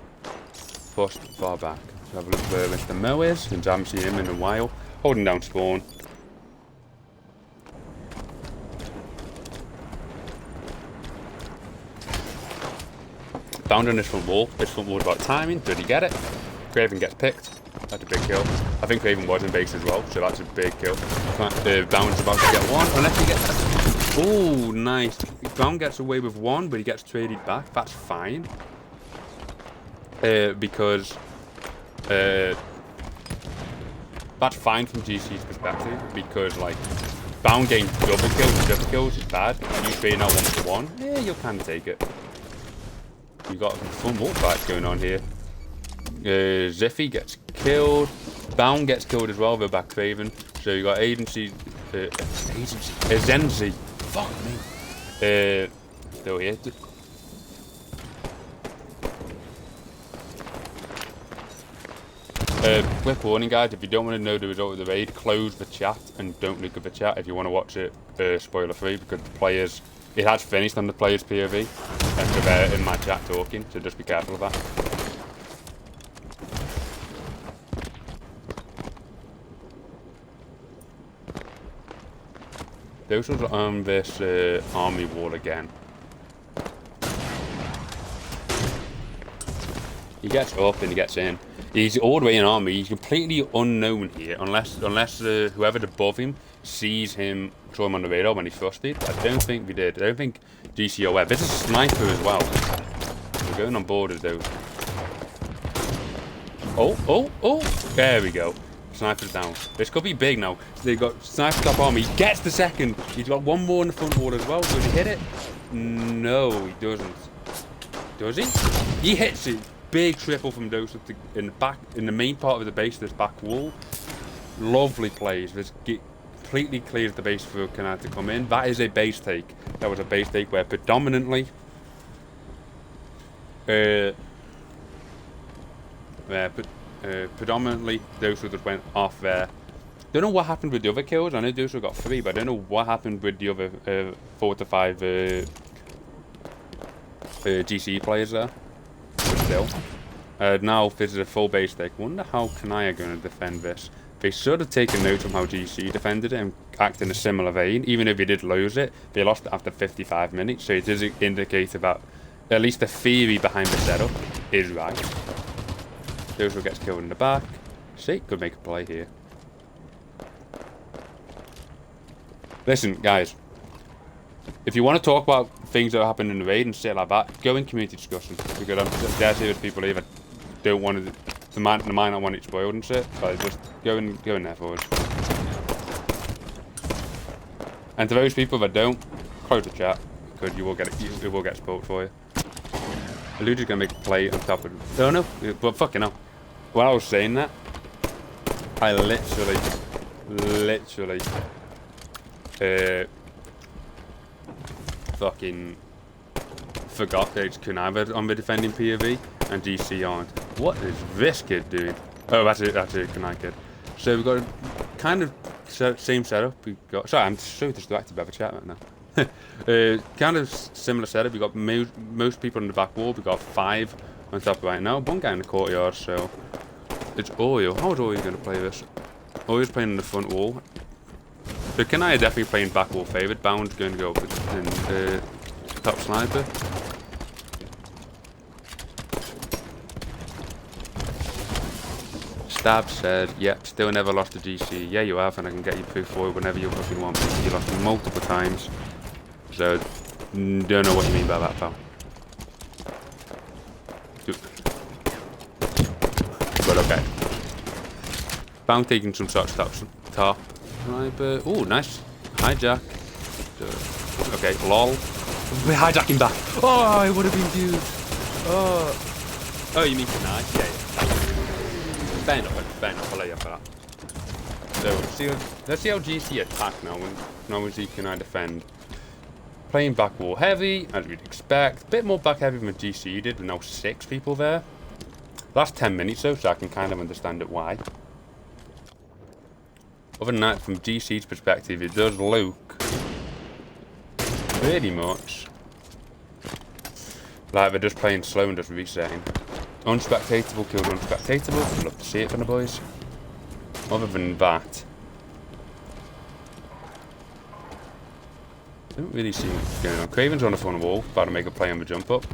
[SPEAKER 1] pushed far back. So have a look where Mr. Mo is, since I haven't seen him in a while. Holding down spawn. Bound on this front wall. This front wall about timing. Did he get it? Craven gets picked. That's a big kill. I think Craven was in base as well, so that's a big kill. Bound's about to get one, unless he gets... Oh, nice. Bound gets away with one, but he gets traded back. That's fine. Because... that's fine from GC's perspective, because, like, Bound getting double kills and triple kills is bad. You trading out 1-1, yeah, you'll kind of take it. You've got some more fights going on here. Ziffy gets killed. Bound gets killed as well with back Craven. So you got Agency. Zenzi. Fuck me. Still here. Quick warning, guys. If you don't want to know the result of the raid, close the chat and don't look at the chat if you want to watch it spoiler free, because the players. It has finished on the player's POV, and they're in my chat talking, so just be careful of that. Those was on this army wall again. He gets up and he gets in. He's all the way in army. He's completely unknown here, unless whoever's above him sees him, throw him on the radar when he's frosted. I don't think we did. I don't think GCE aware. There's a sniper as well. We're going on borders though. Oh! There we go. Sniper's down. This could be big now. They've got sniper top army. He gets the second. He's got one more in the front wall as well. Does he hit it? No, he doesn't. Does he? He hits it. Big triple from those in the back, in the main part of the base. This back wall. Lovely plays. This completely clears the base for Kunai to come in. That is a base take. That was a base take where predominantly. Predominantly those just went off there. Don't know what happened with the other kills. I know those got 3, but I don't know what happened with the other 4 to 5 GCE players there. But still, now this is a full base take. Wonder how Kunai are going to defend this. They should have taken note from how GCE defended it and act in a similar vein. Even if they did lose it, they lost it after 55 minutes. So it does indicate that at least the theory behind the setup is right. Dozo gets killed in the back. Shake could make a play here. Listen, guys. If you want to talk about things that happen in the raid and shit like that, go in community discussion. Because I'm dare say there's people here that don't want to, they might not want it spoiled and shit. But just go in there for us. And to those people that don't, close the chat. Because you will get it, it will get spoiled for you. Eluder's gonna make a play on top of it. Oh no, but fucking hell. While I was saying that, I literally fucking forgot that it's Kunai on the defending POV and GC aren't. What is this kid doing? Oh, that's a Kunai kid. So we've got a kind of same setup. We got. Sorry, I'm so distracted by the chat right now. Kind of similar setup. We got most people on the back wall. We got 5 on top right now. One guy in the courtyard. So it's Oreo. How is Oreo going to play this? Oreo's playing in the front wall. So Kunai are definitely playing back wall favored. Bound's going to go up in top sniper. Stab said, yep, still never lost to GC. Yeah, you have, and I can get you proof for it whenever you fucking want. You lost multiple times. So, don't know what you mean by that, pal. But okay. Bound taking some shots top. Sniper. Oh, nice. Hijack. Okay, lol. We're hijacking back. Oh, it would have been huge. Oh, you mean Kunai? Yeah. Fair enough, I'll let you have that. So, let's see how GC attack now, and now we see Kunai defend. Playing back wall heavy, as we'd expect. A bit more back heavy than GC did, with now 6 people there. Last 10 minutes though, so I can kind of understand it why. Other than that, from GC's perspective, it does look pretty much like they're just playing slow and just resetting. Unspectatable killed unspectatable. I'd love to see it from the boys. Other than that, I don't really see what's going on. Craven's on the front wall, about to make a play on the jump up.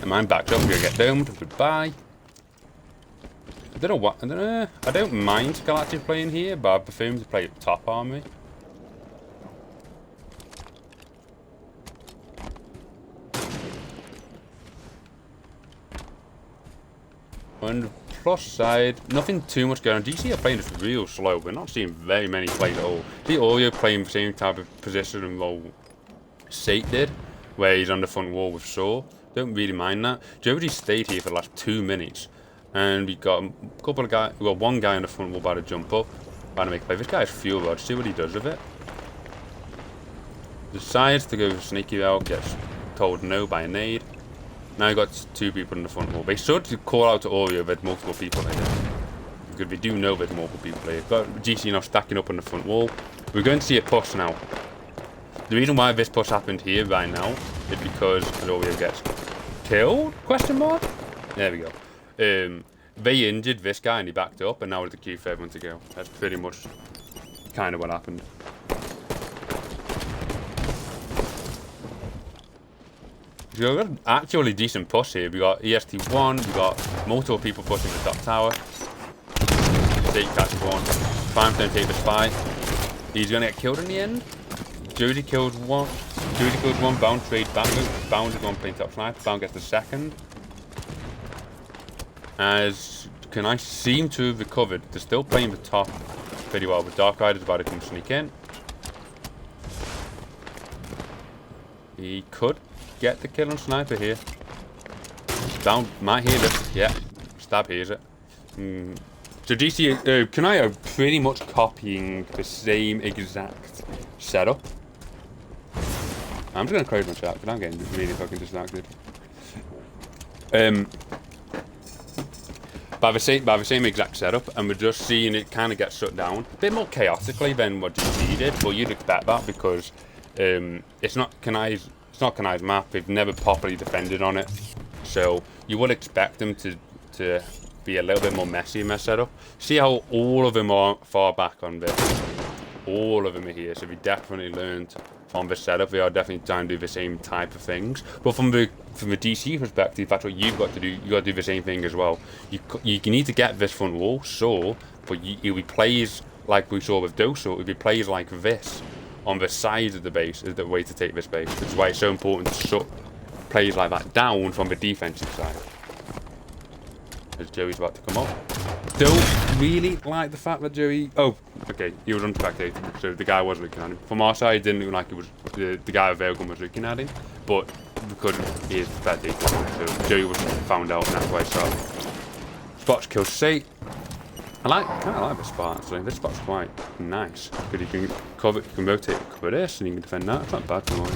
[SPEAKER 1] And mine backed up. We're gonna get domed. Goodbye. I don't know what. I don't know. I don't mind Galactic playing here, but I prefer him to play up top army. On the plus side, nothing too much going on. GCE are playing just real slow. We're not seeing very many plays at all. See Oreo playing the same type of position and role Sate did, where he's on the front wall with Saw. Don't really mind that. Jody stayed here for the last 2 minutes, and we got a couple of guys. We got one guy on the front wall about to jump up, about to make a play. This guy's fuel rod. See what he does with it. Decides to go sneaky out. Gets told no by a nade. Now you got 2 people in the front wall. They should call out to Oreo that multiple people here. Because we do know there's multiple people here. Got GC now stacking up on the front wall. We're going to see a push now. The reason why this push happened here right now is because Oreo gets killed? Question mark? There we go. They injured this guy and he backed up, and now it's the queue for everyone to go. That's pretty much kind of what happened. We got an actually decent push here. We got EST1, we got multiple people pushing the top tower. State catches one. Prime's gonna take the spy. He's gonna get killed in the end. Jody kills one. Jody kills one. Bound trade back. Bound is one playing top sniper. Bound gets the second. As Kunai seem to have recovered. They're still playing the top pretty well. But Dark Rider's about to come sneak in. He could get the kill on sniper here. Down, might hear this. Yeah, stab hears it. So GC, Kunai are pretty much copying the same exact setup. I'm just gonna close my chat because I'm getting really fucking distracted. By the same exact setup, and we're just seeing it kind of get shut down a bit more chaotically than what GC did. But you'd expect that because it's not Kunai's map. They've never properly defended on it, so you would expect them to be a little bit more messy in their setup. See how all of them are far back on this. All of them are here, so we definitely learned from this setup. We are definitely trying to do the same type of things. But from the DC perspective, that's what you've got to do. You got to do the same thing as well. You need to get this front wall, but he plays like we saw with Doso. If he plays like this on the sides of the base, is the way to take this base. That's why it's so important to shut plays like that down from the defensive side. As Joey's about to come up. Don't really like the fact that Joey... Oh, okay, he was unspectated, so the guy was looking at him. From our side, it didn't look like it was the guy with Veilgun was looking at him, but because he is spectated, so Joey was found out, and that's why he started. Spots kills Sate. I kind of like this spot, actually. This spot's quite nice, because you can rotate, cover this, and you can defend that. It's not bad for me.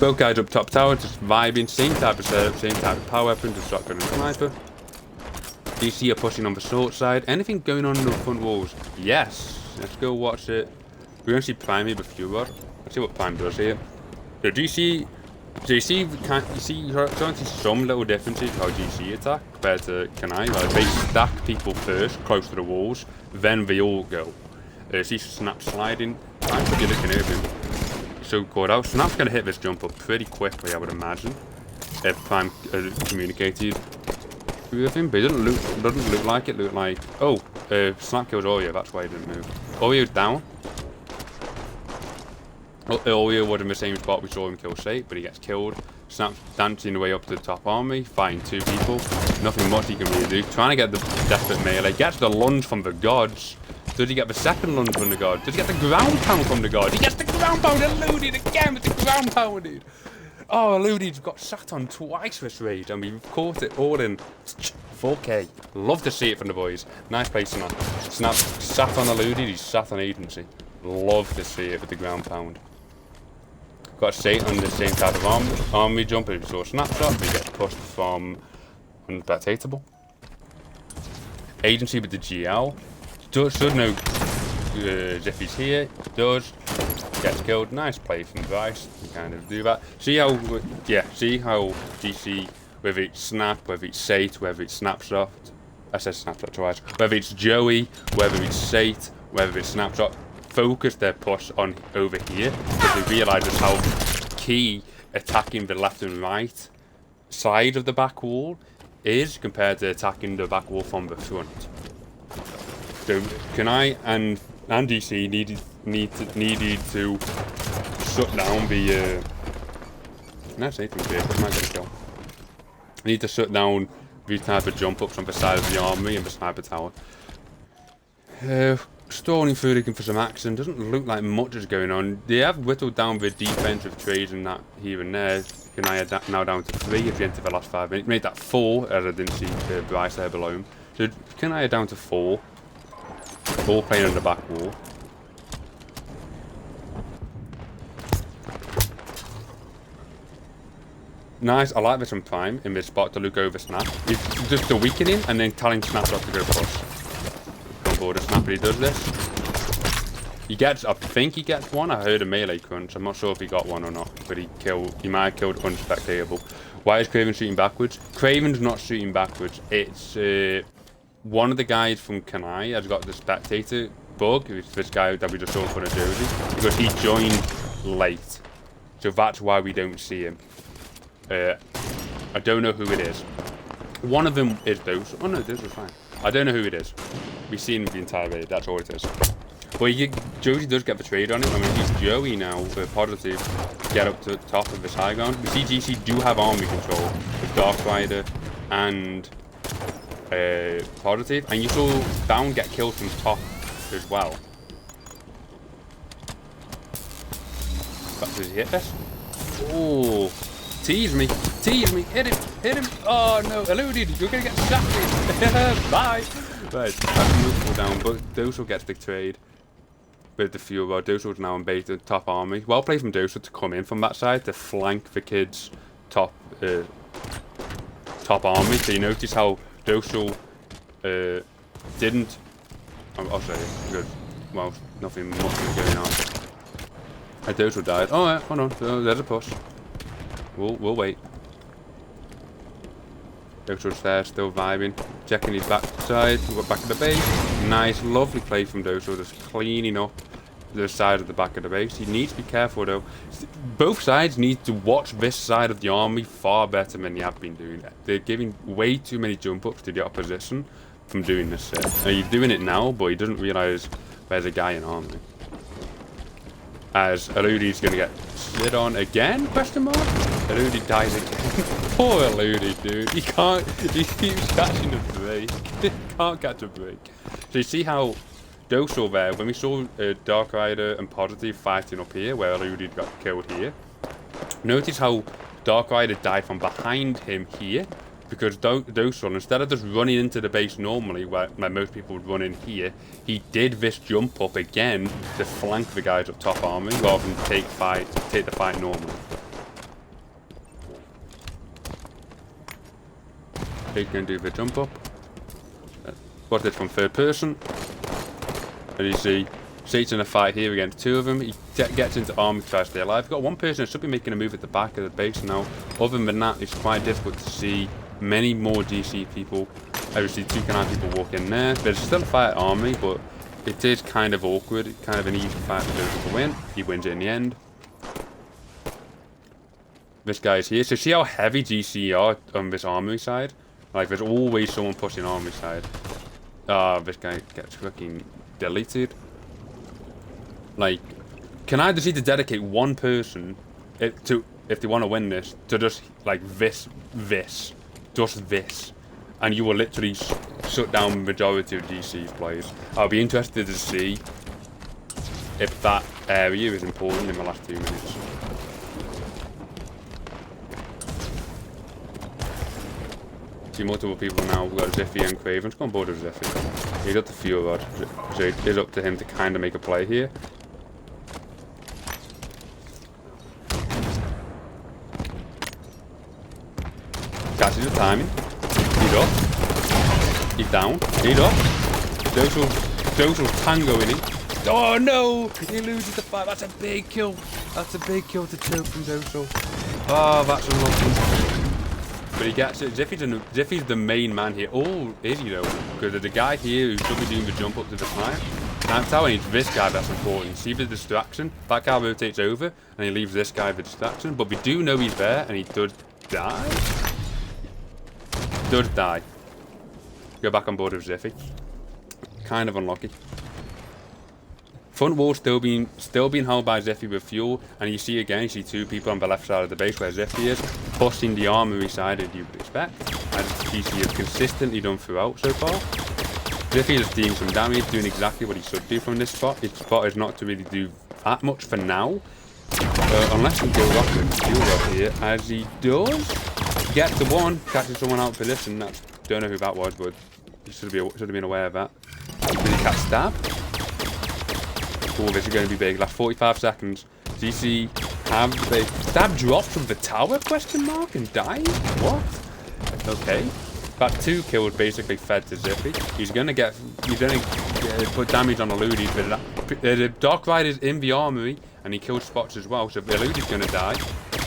[SPEAKER 1] Both guys up top tower, just vibing, same type of setup, same type of power weapon, just shotgun and sniper. DC are pushing on the short side. Anything going on in the front walls? Yes. Let's go watch it. We're going to see Prime here with Fuel. Let's see what Prime does here. So GC, you see some little differences how GC attack compared to Kunai. Like they stack people first, close to the walls, then they all go. See Snap sliding. Prime could be looking at him. So good out. Snap's going to hit this jump up pretty quickly, I would imagine. If Prime communicated with him, but it doesn't look like it. Look like Snap kills Oreo. That's why he didn't move. Oreo's down. Oreo was in the same spot we saw him kill Sate, but he gets killed. Snap's dancing the way up to the top army, fighting 2 people. Nothing much he can really do. Trying to get the desperate melee. Gets the lunge from the gods. Does he get the second lunge from the god? Does he get the ground pound from the god? He gets the ground pound, eluded again with the ground pound, dude. Oh, Eluded's got sat on twice this raid, and we've caught it all in 4K. Love to see it from the boys. Nice play, Snap. Snap sat on Eluded, he's sat on agency. Love to see it with the ground pound. Got Sate on the same type of army jump, we saw Snapshot, but he gets pushed from unspectatable. Agency with the GL. Should know if he's here. Does. Gets killed. Nice play from Bryce to kind of do that. See how GC, whether it's Snap, whether it's Sate, whether it's Snapshot. I said Snapshot twice. Whether it's Joey, whether it's Sate, whether it's Snapshot, focus their push on over here because they realise just how key attacking the left and right side of the back wall is compared to attacking the back wall from the front. So Kunai and GCE needed to shut down the. Can I say things here? What might get a kill? Need to shut down these type of jump ups on the side of the army and the sniper tower. Stalling through, looking for some action. Doesn't look like much is going on. They have whittled down the defensive trades and that here and there. Kunai are now down to 3 at the end of the last 5 minutes. Made that 4 as I didn't see Bryce there below him. So Kunai are down to 4. All playing on the back wall. Nice, I like this on Prime in this spot to look over snap. It's just a weakening and then telling snap not to go push. On board a snap, but he does this. He gets, I think he gets one. I heard a melee crunch. I'm not sure if he got one or not, but he might have killed unspectatable. Why is Craven shooting backwards? Craven's not shooting backwards. It's one of the guys from Kunai has got the spectator bug. It's this guy that we just saw in front of Josie, because he joined late. So that's why we don't see him. I don't know who it is. One of them is those. Oh no, those are fine. I don't know who it is. We've seen him the entire way. That's all it is. But Josie does get the trade on it. I mean, he's Joey now for positive. Get up to the top of this high ground. We see GC do have army control with Dark Rider and positive. And you saw Down get killed from top as well. But does he hit this? Oh. Tease me, hit him, oh no, eluded, you're gonna get shafted, bye. Right, that's multiple down, but Doso gets the trade with the fuel rod. Doso's now in base the top army. Well played from Doso to come in from that side to flank the kids' top army. So you notice how Doso didn't, I'll say it, good, well, nothing much is going on. And Doso died, oh yeah, hold on, there's a push. We'll wait. Doso's there, still vibing. Checking his backside. We've got back of the base. Nice, lovely play from Doso, just cleaning up the side of the back of the base. He needs to be careful though. Both sides need to watch this side of the army far better than they have been doing. They're giving way too many jump ups to the opposition from doing this shit. Now, he's doing it now, but he doesn't realise there's a guy in army. As Eludi's going to get slid on again? Question mark? Eludi dies again. Poor Eludi, dude. He keeps catching a break. He can't catch a break. So you see how Doso there, when we saw Dark Rider and Positive fighting up here, where Eludi got killed here, notice how Dark Rider died from behind him here, because Doso, instead of just running into the base normally, where most people would run in here, he did this jump up again to flank the guys up top army, rather than take the fight normally. He's going to do the jump up. Watch this from third person. And you see, Sate's in a fight here against 2 of them. He gets into army to try to stay alive. We've got 1 person that should be making a move at the back of the base now. Other than that, it's quite difficult to see many more GC people. Obviously, 2 Kunai people walk in there. There's still a fight at army, but it is kind of awkward. It's kind of an easy fight for Doso to win. He wins it in the end. This guy's here. So see how heavy GC are on this army side? Like, there's always someone pushing army side. This guy gets fucking deleted. Like, Kunai just need to dedicate 1 person if they want to win this, to just, like, this. Just this. And you will literally shut down the majority of GC's players. I'll be interested to see if that area is important in the last 2 minutes. See multiple people now. We've got Ziffy and Craven. Let's go on board with Ziffy. He's got the fuel rod, so it is up to him to kind of make a play here. Catches the timing. He's up. He's down. He's up. Doso's tangoing him. Oh no! He loses the fight. That's a big kill. That's a big kill to choke from Doso. Oh, that's unlucky. But he gets it. Ziffy's the main man here. Oh, is he though? Because there's a guy here who should be doing the jump up to the snipe. And I'm telling you, it's this guy that's important. See the distraction? That guy rotates over and he leaves this guy the distraction. But we do know he's there and he does die. Does die. Go back on board with Ziffy. Kind of unlucky. Front wall still being held by Ziffy with fuel, and you see again, you see two people on the left side of the base where Ziffy is, pushing the armory side as you would expect, as GCE have consistently done throughout so far. Ziffy is doing some damage, doing exactly what he should do from this spot. His spot is not to really do that much for now, unless he goes off with fuel up here, as he does. Gets the one, catches someone out of position. Don't know who that was, but he should have been aware of that. Did he catch stab? Oh, this is going to be big. Last 45 seconds. GC have the stab dropped from the tower? Question mark and died? What? Okay. That 2 kills basically fed to Zippy. He's gonna put damage on Eludi's, but the Dark Rider's in the armory and he kills spots as well, so Eludi's gonna die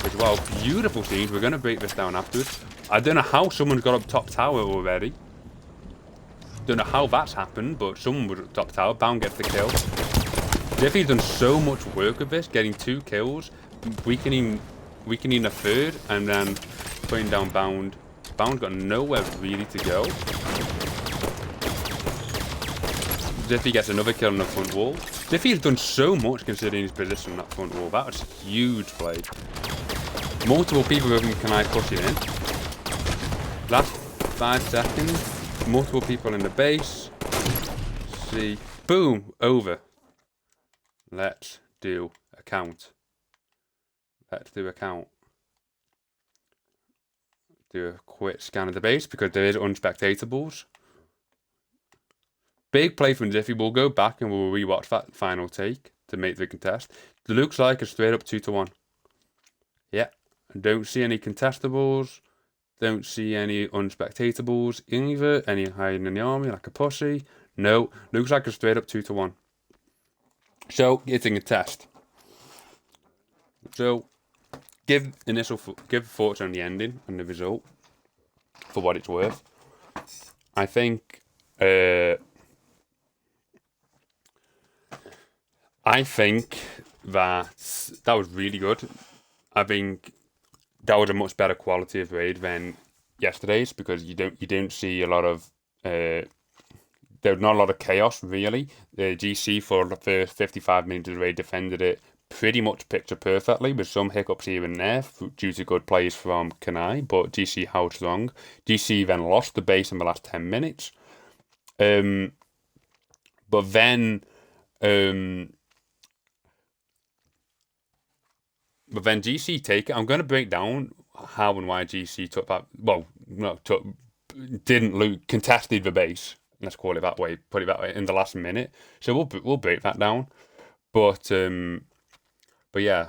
[SPEAKER 1] as well. Beautiful scenes. We're gonna break this down afterwards. I don't know how someone's got up top tower already. Don't know how that's happened, but someone was up top tower. Bound gets the kill. Zippy's done so much work with this, getting 2 kills, weakening a third, and then putting down Bound. Bound got nowhere really to go. Zippy gets another kill on the front wall. Zippy has done so much considering his position on that front wall. That was a huge play. Multiple people with him Kunai pushing in. Last 5 seconds. Multiple people in the base. See. Boom! Over. Let's do a count. Let's do a count. Do a quick scan of the base because there is unspectatables. Big play from Ziffy. We'll go back and we'll rewatch that final take to make the contest. It looks like a straight up 2-1. Yeah. Don't see any contestables. Don't see any unspectatables either. Any hiding in the army like a pussy. No. Looks like a straight up 2-1. So, getting a test. So, give thoughts on the ending and the result for what it's worth. I think that was really good. I think that was a much better quality of raid than yesterday's because you don't see a lot of there's not a lot of chaos really. The GC for the first 55 minutes of the raid defended it pretty much picture perfectly with some hiccups here and there due to good plays from Kunai, but GC held strong. GC then lost the base in the last 10 minutes. But then GC take it. I'm going to break down how and why GC took that. Well, no, contested the base. Let's call it that way. Put it that way in the last minute. So we'll break that down. But yeah,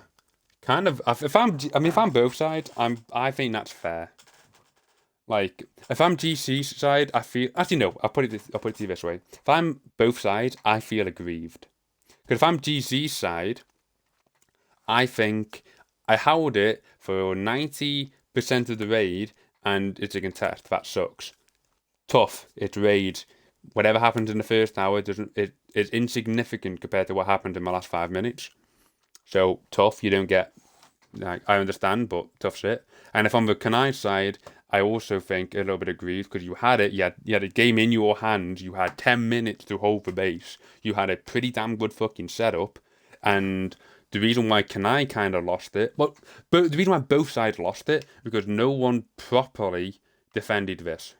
[SPEAKER 1] kind of. If I'm both sides, I think that's fair. Like if I'm GC's side, I feel actually no. I'll put it to you this way. If I'm both sides, I feel aggrieved. Because if I'm GC's side, I think I held it for 90% of the raid, and it's a contest. That sucks. Tough. It's raid. Whatever happened in the first hour is insignificant compared to what happened in my last 5 minutes. So tough. You don't get. Like, I understand, but tough shit. And if I'm the Kunai side, I also think a little bit aggrieved because you had it. You had a game in your hands. You had 10 minutes to hold the base. You had a pretty damn good fucking setup, and the reason why Kunai kind of lost it, but the reason why both sides lost it, because no one properly defended this.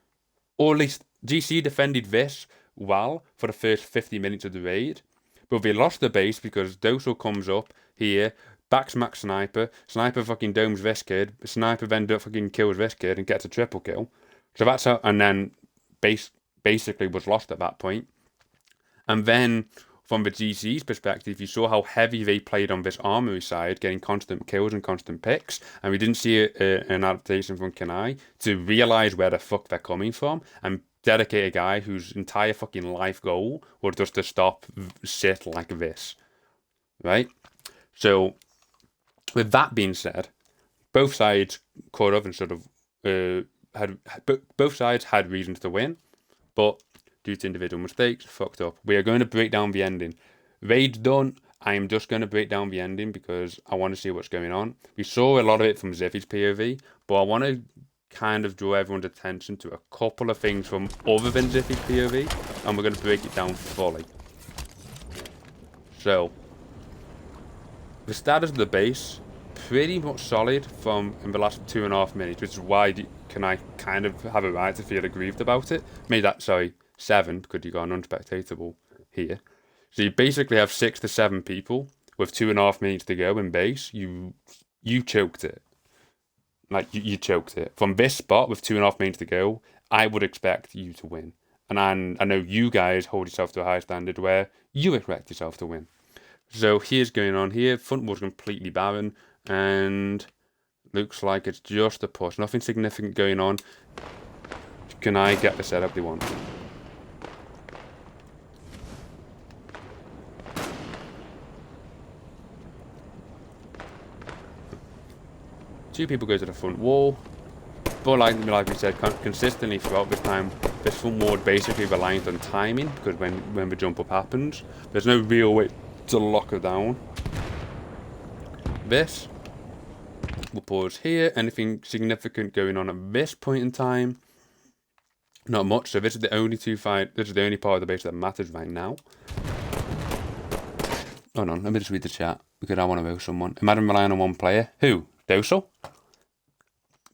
[SPEAKER 1] Or at least GC defended this well for the first 50 minutes of the raid. But they lost the base because Dosel comes up here, backsmack Sniper, Sniper fucking domes this kid, Sniper then fucking kills this kid and gets a triple kill. So that's how, and then base basically was lost at that point. And then from the GC's perspective, you saw how heavy they played on this armory side, getting constant kills and constant picks, and we didn't see an adaptation from Kunai to realise where the fuck they're coming from and dedicate a guy whose entire fucking life goal was just to stop shit like this, right? So, with that being said, both sides caught up and sort of both sides had reasons to win, but due to individual mistakes, fucked up. We are going to break down the ending. Raid's done. I am just going to break down the ending because I want to see what's going on. We saw a lot of it from Ziffy's POV, but I want to kind of draw everyone's attention to a couple of things from other than Zippy's POV, and we're going to break it down fully. So, the status of the base, pretty much solid from in the last 2.5 minutes, which is why can I kind of have a right to feel aggrieved about it. Made that, sorry, 7, because you got an unspectatable here. So you basically have 6 to 7 people with 2.5 minutes to go in base. You choked it. Like, you choked it. From this spot with 2.5 minutes to go, I would expect you to win. And I know you guys hold yourself to a high standard where you expect yourself to win. So here's going on here. Front wall's completely barren. And looks like it's just a push. Nothing significant going on. Can I get the setup they want? Two people go to the front wall. But like we said, consistently throughout this time, this front wall is basically reliant on timing, because when the jump up happens, there's no real way to lock it down. This, we'll pause here. Anything significant going on at this point in time? Not much. So this is the only this is the only part of the base that matters right now. Hold on, let me just read the chat, because I want to know someone. Imagine relying on one player. Who? Dosel?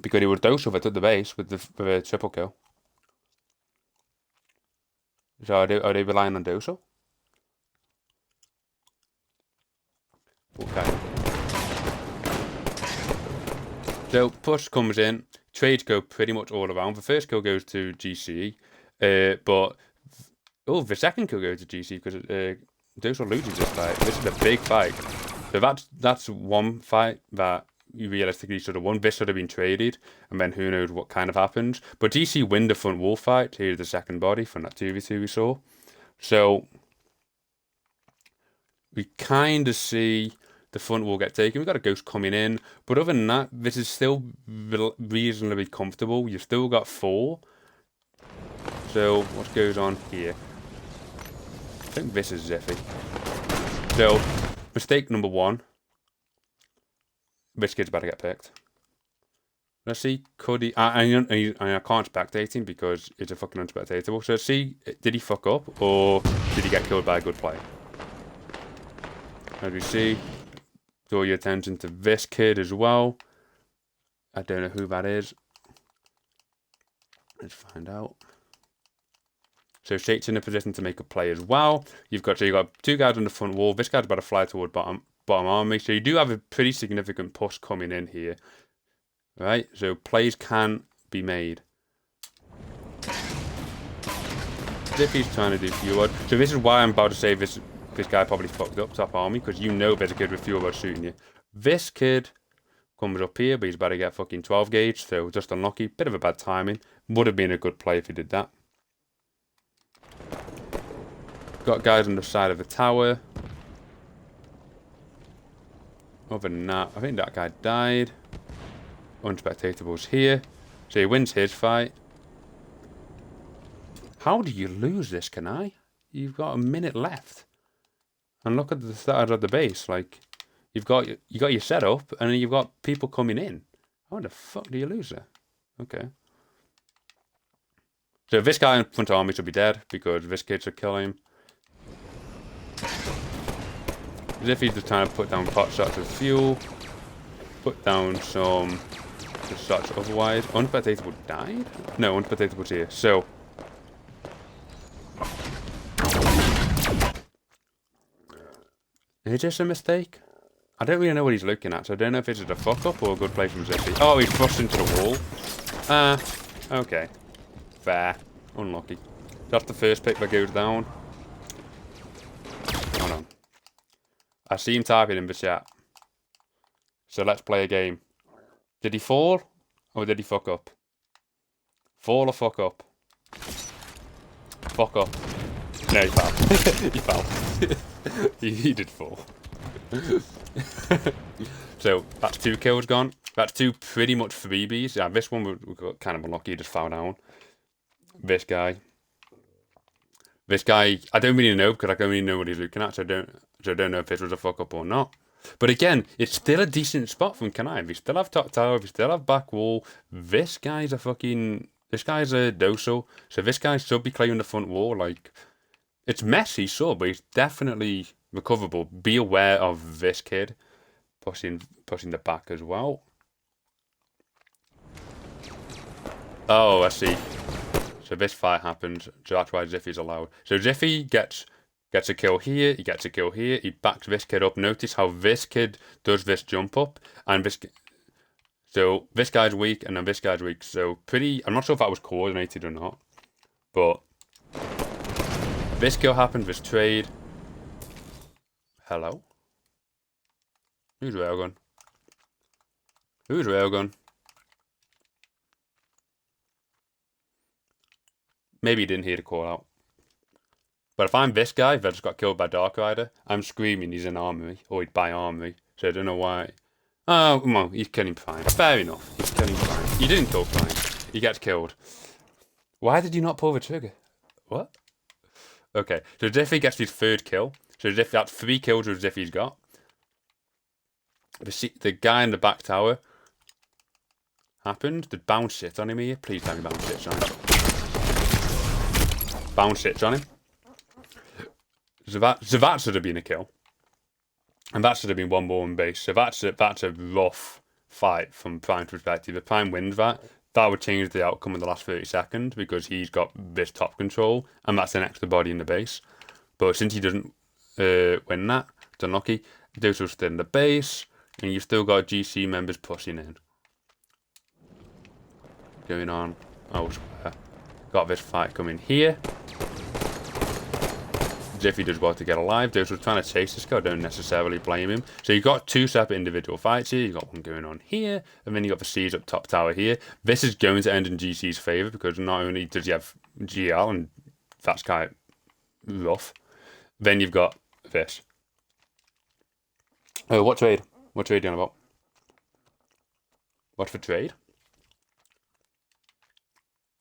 [SPEAKER 1] Because it was Dosel that took the base with the triple kill. So are they relying on Dosel? Okay. So push comes in. Trades go pretty much all around. The first kill goes to GCE. But the second kill goes to GCE because Dosel loses this fight. This is a big fight. So that's one fight that you realistically should have won. This should have been traded, and then who knows what kind of happens. But GC win the front wall fight. Here's the second body from that 2v2 we saw. So we kind of see the front wall get taken. We've got a ghost coming in. But other than that, this is still reasonably comfortable. You've still got 4. So what goes on here? I think this is Ziffy. So mistake number 1. This kid's about to get picked. Let's see, could he... I can't spectate him because it's a fucking unspectatable. So let's see, did he fuck up or did he get killed by a good play? As we see, draw your attention to this kid as well. I don't know who that is. Let's find out. So Shake's in a position to make a play as well. You've got 2 guys on the front wall. This guy's about to fly toward bottom army. So you do have a pretty significant push coming in here. Right? So plays can be made. Zippy's trying to do fuel. So this is why I'm about to say this guy probably fucked up top army, because you know there's a kid with fuel rod shooting you. This kid comes up here, but he's about to get fucking 12 gauge, so just unlucky. Bit of a bad timing. Would have been a good play if he did that. Got guys on the side of the tower. Other than that, I think that guy died. Unspectatables here. So he wins his fight. How do you lose this, Kunai? You've got a minute left. And look at the start of the base. Like, you got your setup, and then you've got people coming in. How the fuck do you lose it? Okay. So this guy in front of army should be dead, because this kid should kill him. As if he's just trying to put down pot shots of fuel. Put down some shots otherwise. Unspectatable died? No, unspectatable's here. So is this a mistake? I don't really know what he's looking at, so I don't know if this is a fuck up or a good play from Zippy. Oh, he's thrust into the wall. Okay. Fair. Unlucky. That's the first pick that goes down. Hold on. I see him typing in the chat. So let's play a game. Did he fall? Or did he fuck up? Fall or fuck up? Fuck up. No, he fell. He fell. he did fall. So that's 2 kills gone. That's 2 pretty much freebies. Yeah, this one we got kind of unlucky. He just fell down. This guy, I don't really know, because I don't really know what he's looking at. So I don't know if this was a fuck up or not. But again, it's still a decent spot from Kunai. We still have top tower, we still have back wall. This guy's a doso, so this guy should be clearing the front wall. Like, it's messy, so, but it's definitely recoverable. Be aware of this kid pushing the back as well. Oh, I see. So this fight happens, so that's why Ziffy's allowed. So Ziffy gets a kill here, he gets a kill here, he backs this kid up. Notice how this kid does this jump up, and so this guy's weak, and then this guy's weak. So I'm not sure if that was coordinated or not, but this kill happened, this trade. Hello? Who's Railgun? Who's Railgun? Maybe he didn't hear the call out. But if I'm this guy that just got killed by Dark Rider, I'm screaming he's in armory, or he'd buy armory. So I don't know why. Oh, well, he's killing Prime. Fair enough. He's killing Prime. He didn't kill Prime. He gets killed. Why did you not pull the trigger? What? Okay, so Ziffy gets his third kill. So that's 3 kills that Ziffy's got. The guy in the back tower happened. Did bounce shit on him here? Please tell me bounce shit on him. Bounce shit on him. So that should have been a kill. And that should have been one more on base. So that's a rough fight from Prime's perspective. If Prime wins that would change the outcome in the last 30 seconds because he's got this top control and that's an extra body in the base. But since he doesn't win that, it's unlucky. Doso's still in the base and you've still got GCE members pushing in. Going on elsewhere. Got this fight coming here. Ziffy does well to get alive. Doso's trying to chase this guy. I don't necessarily blame him. So you've got 2 separate individual fights here. You've got one going on here. And then you've got the siege up top tower here. This is going to end in GC's favour because not only does he have GL, and that's kind of rough, then you've got this. Oh, what trade? What trade are you on about? What for trade?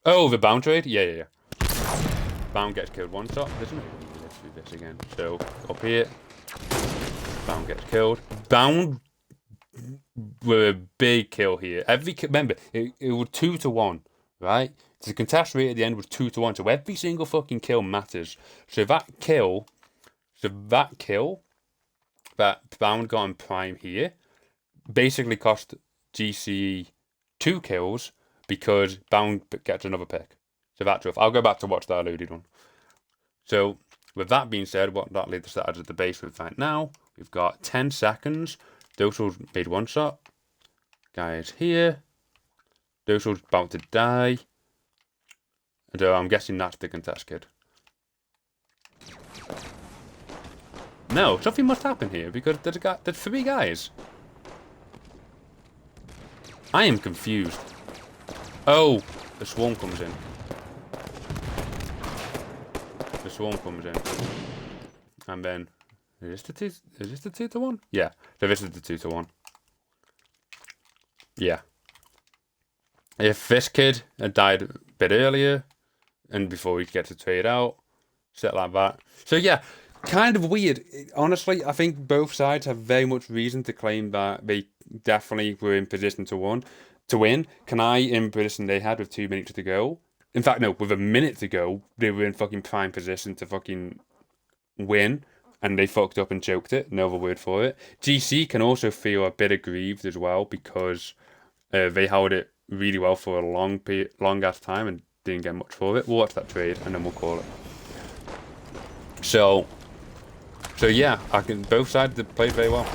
[SPEAKER 1] Oh, the bound trade? Yeah. Bound gets killed one shot. There's no way let's do this again. So, up here. Bound gets killed. Bound were a big kill here. Remember, it was 2-1, right? The contest rate at the end was 2-1. So every single fucking kill matters. So that kill that Bound got on Prime here basically cost GCE 2 kills because Bound gets another pick. So that's rough. I'll go back to watch that alluded on. So, with that being said, what that leads us to the base with right now. We've got 10 seconds. Doso's made 1 shot. Guy is here. Doso's about to die. And I'm guessing that's the contest kid. No, something must happen here because there's 3 guys. I am confused. Oh, the swarm comes in. The swarm comes in. And then is this the 2-1? Yeah. So this is the 2-1. Yeah. If this kid had died a bit earlier and before he gets to trade out, shit like that. So yeah, kind of weird. Honestly, I think both sides have very much reason to claim that they definitely were in position to win. Kunai in position they had with 2 minutes to go. In fact, no, with a minute to go, they were in fucking prime position to fucking win, and they fucked up and choked it. No other word for it. GC can also feel a bit aggrieved as well because they held it really well for a long ass time and didn't get much for it. We'll watch that trade and then we'll call it. So yeah, both sides played very well.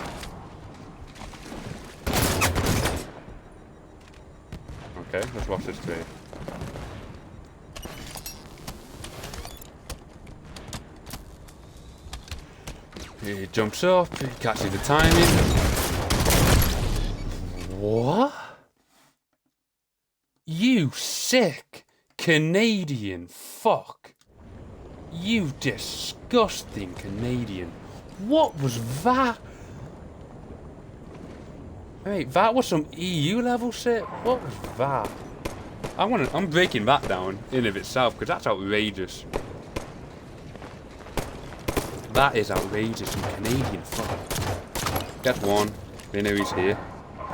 [SPEAKER 1] Okay, let's watch this trade. He jumps up, he catches the timing. What? You sick Canadian fuck. You disgusting Canadian. What was that? Wait, that was some EU level shit? What was that? I'm breaking that down in of itself because that's outrageous. That is outrageous and Canadian fuck. Gets one. They know he's here.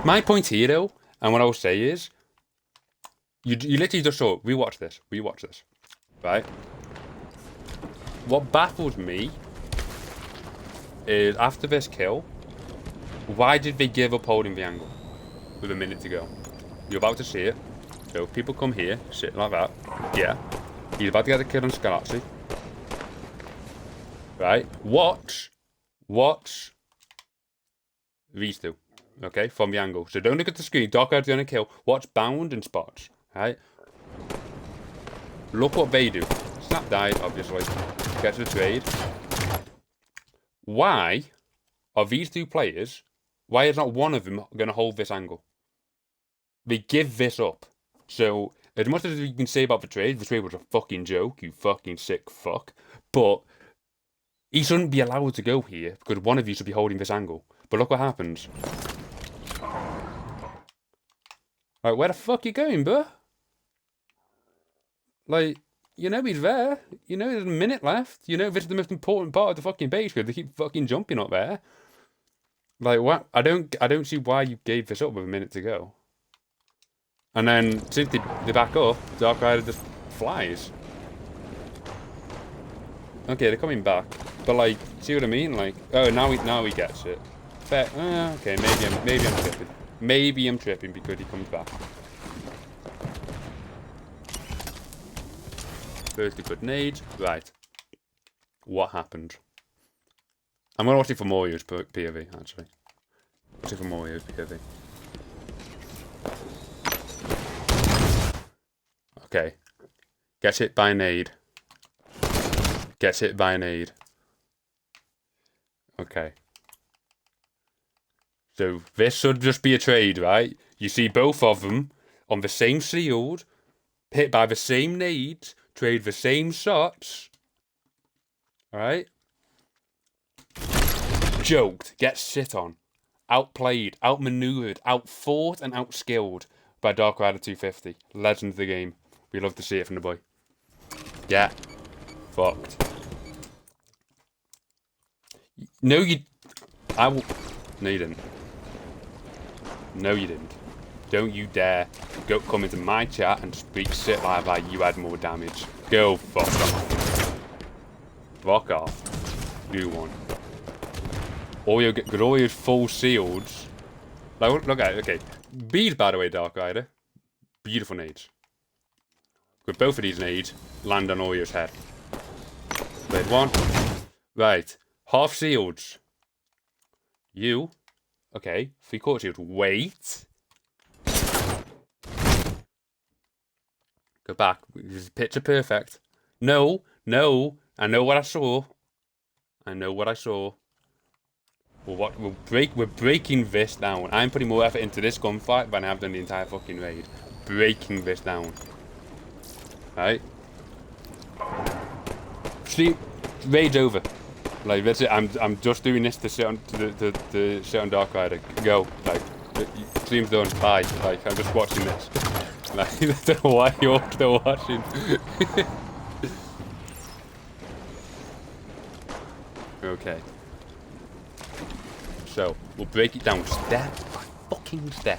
[SPEAKER 1] My point here, though, and what I will say is, you literally just saw, rewatch this, right? What baffles me is, after this kill, why did they give up holding the angle with a minute to go? You're about to see it. So if people come here, sitting like that, yeah. He's about to get a kill on Scalazzi. Right? Watch these two. Okay, from the angle. So don't look at the screen. Dark Rider's gonna kill. Watch Bound and Spots. Right? Look what they do. Snap dive, obviously. Get to the trade. Why are these two players, why is not one of them gonna hold this angle? They give this up. So, as much as you can say about the trade was a fucking joke, you fucking sick fuck. But he shouldn't be allowed to go here because one of you should be holding this angle. But look what happens. Like, where the fuck you going, bro? Like, you know he's there. You know there's a minute left. You know this is the most important part of the fucking base because they keep fucking jumping up there. Like, what? I don't see why you gave this up with a minute to go. And then, since they back up, Dark Rider just flies. Okay, they're coming back. But, like, see what I mean? Like, oh, now he gets it. Fair. Okay, maybe I'm tripping. Maybe I'm tripping because he comes back. First, good nade. Right. What happened? I'm gonna watch it for Morio's POV, actually. Watch it for Morio's POV. Okay. Gets hit by a nade. Gets hit by a nade. Okay. So this should just be a trade, right? You see both of them on the same shield, hit by the same nades, trade the same shots. Alright? Joked, gets shit on. Outplayed, outmaneuvered, outfought, and outskilled by Dark Rider 250. Legend of the game. We love to see it from the boy. Yeah. Fucked. No, you... No, you didn't. No, you didn't. Don't you dare come into my chat and speak shit like you had more damage. Go fuck off. Fuck off. Do one. All your full shields. Like, look at it, okay. Bees, by the way, Dark Rider. Beautiful nades. With both of these nades, land on Orio's head. Wait, one. Right. Half shields. You. Okay. 3/4 shield. Wait. Go back. This is picture perfect. No. No. I know what I saw. I know what I saw. We're breaking this down. I'm putting more effort into this gunfight than I've done the entire fucking raid. Breaking this down. Right? See, raid's over. Like that's it. I'm just doing this to sit on to sit on Dark Rider. Go. Like stream's done. Bye. Like I'm just watching this. Like I don't know why you're still watching. Okay. So, we'll break it down step by fucking step.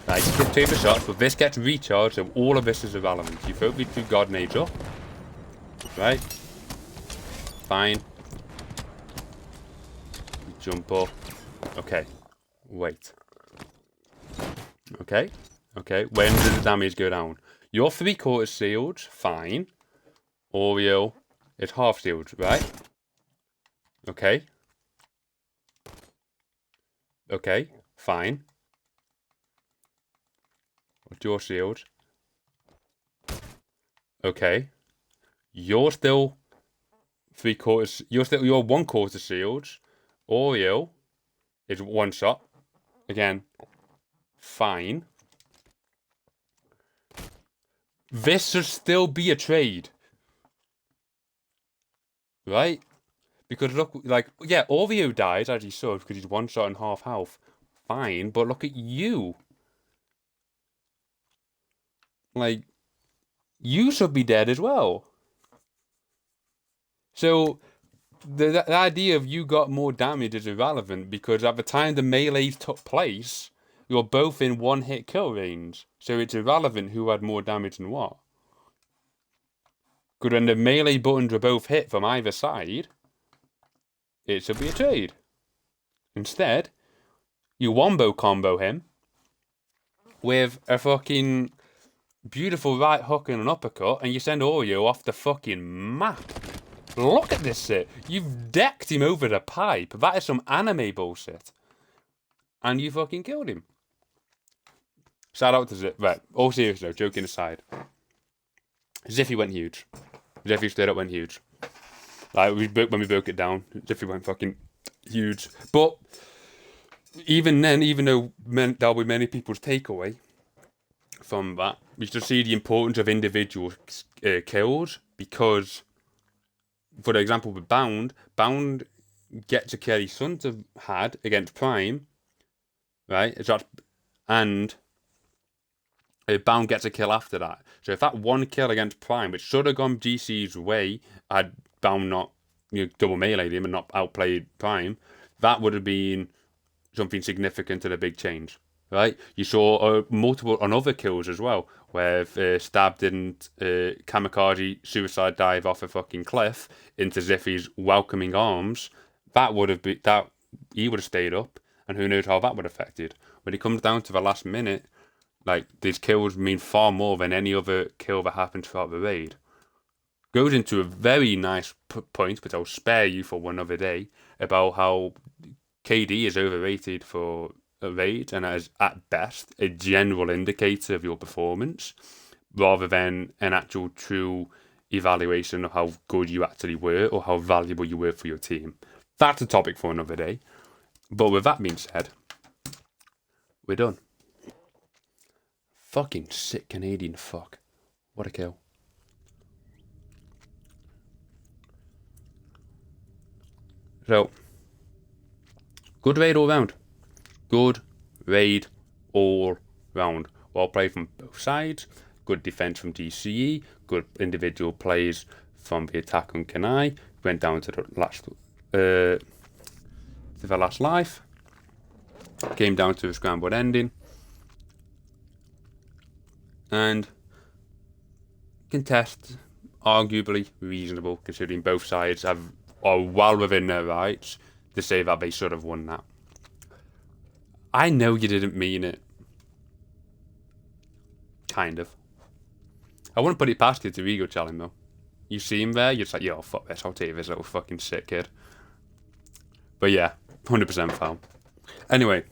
[SPEAKER 1] Right, you get 2 the shots, but this gets recharged, so all of this is irrelevant. You throw the 2 God Nades up. Right? Fine. You jump up. Okay. Wait. Okay. Okay. When does the damage go down? Your 3/4 sealed. Fine. Oreo is half sealed, right? Okay. Okay, fine. What's your shield? Okay. You're still 3/4. You're 1/4 shields. Oreo is 1 shot. Again, fine. This should still be a trade. Right? Because look, like, yeah, Oreo dies as he should because he's 1 shot and half health. Fine, but look at you. Like, you should be dead as well. So, the idea of you got more damage is irrelevant because at the time the melees took place, you're both in one hit kill range. So it's irrelevant who had more damage and what. Because when the melee buttons were both hit from either side, it should be a trade. Instead, you wombo combo him with a fucking beautiful right hook and an uppercut, and you send Oreo off the fucking map. Look at this shit. You've decked him over the pipe. That is some anime bullshit. And you fucking killed him. Shout out to Ziff. Right, all serious though, joking aside. Ziffy went huge. Ziffy straight up went huge. Like, when we broke it down, Ziffy went fucking huge. But even then, even though there'll be many people's takeaway from that, we should see the importance of individual kills because, for example, with Bound gets a kill he shouldn't have had against Prime, right? And Bound gets a kill after that. So if that one kill against Prime, which should have gone GC's way, had Bound not double meleeed him and not outplayed Prime, that would have been something significant and a big change, right? You saw multiple on other kills as well, where Stab didn't kamikaze suicide dive off a fucking cliff into Ziffy's welcoming arms. That would have been that he would have stayed up, and who knows how that would have affected. When it comes down to the last minute, like these kills mean far more than any other kill that happened throughout the raid. Goes into a very nice point, which I'll spare you for one other day, about how KD is overrated for a raid and is at best a general indicator of your performance rather than an actual true evaluation of how good you actually were or how valuable you were for your team. That's a topic for another day. But with that being said, we're done. Fucking sick Canadian fuck. What a kill. So, good raid all round. Good raid all round. Well played from both sides. Good defense from GCE. Good individual plays from the attack on Kunai. Went down to the last life. Came down to a scrambled ending. And contest arguably reasonable considering both sides are well within their rights to say that they should have won that. I know you didn't mean it. Kind of. I wouldn't put it past you to ego challenge though. You see him there, you're just like, yo, fuck this, I'll take this little fucking sick kid. But yeah, 100% foul. Anyway,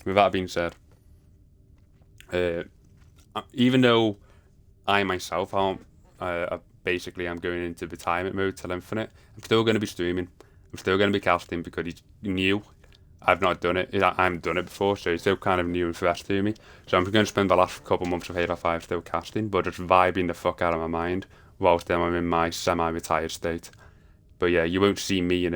[SPEAKER 1] with that being said, even though I myself aren't, basically I'm going into retirement mode till infinite, I'm still going to be streaming. I'm still going to be casting because he's new. I've not done it. I haven't done it before, so it's still kind of new and fresh to me. So I'm going to spend the last couple months of Halo 5 still casting, but just vibing the fuck out of my mind whilst I'm in my semi-retired state. But yeah, you won't see me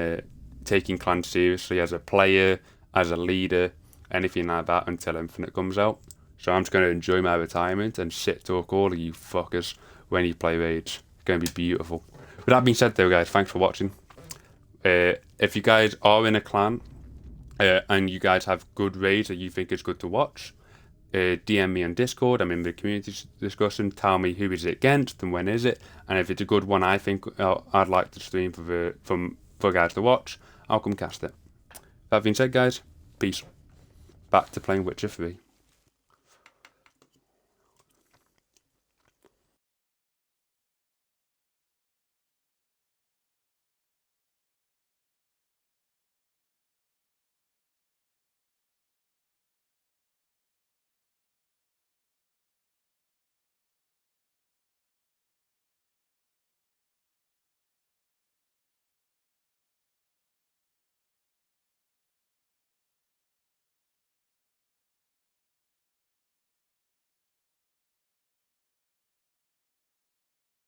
[SPEAKER 1] taking clans seriously as a player, as a leader, anything like that until Infinite comes out. So I'm just going to enjoy my retirement and shit talk all of you fuckers when you play raids. It's going to be beautiful. With that being said though, guys, thanks for watching. If you guys are in a clan and you guys have good raids that you think is good to watch, DM me on Discord. I'm in the community discussion. Tell me who is it against and when is it, and if it's a good one I think I'd like to stream for guys to watch, I'll come cast it. That being said, guys, peace. Back to playing Witcher 3.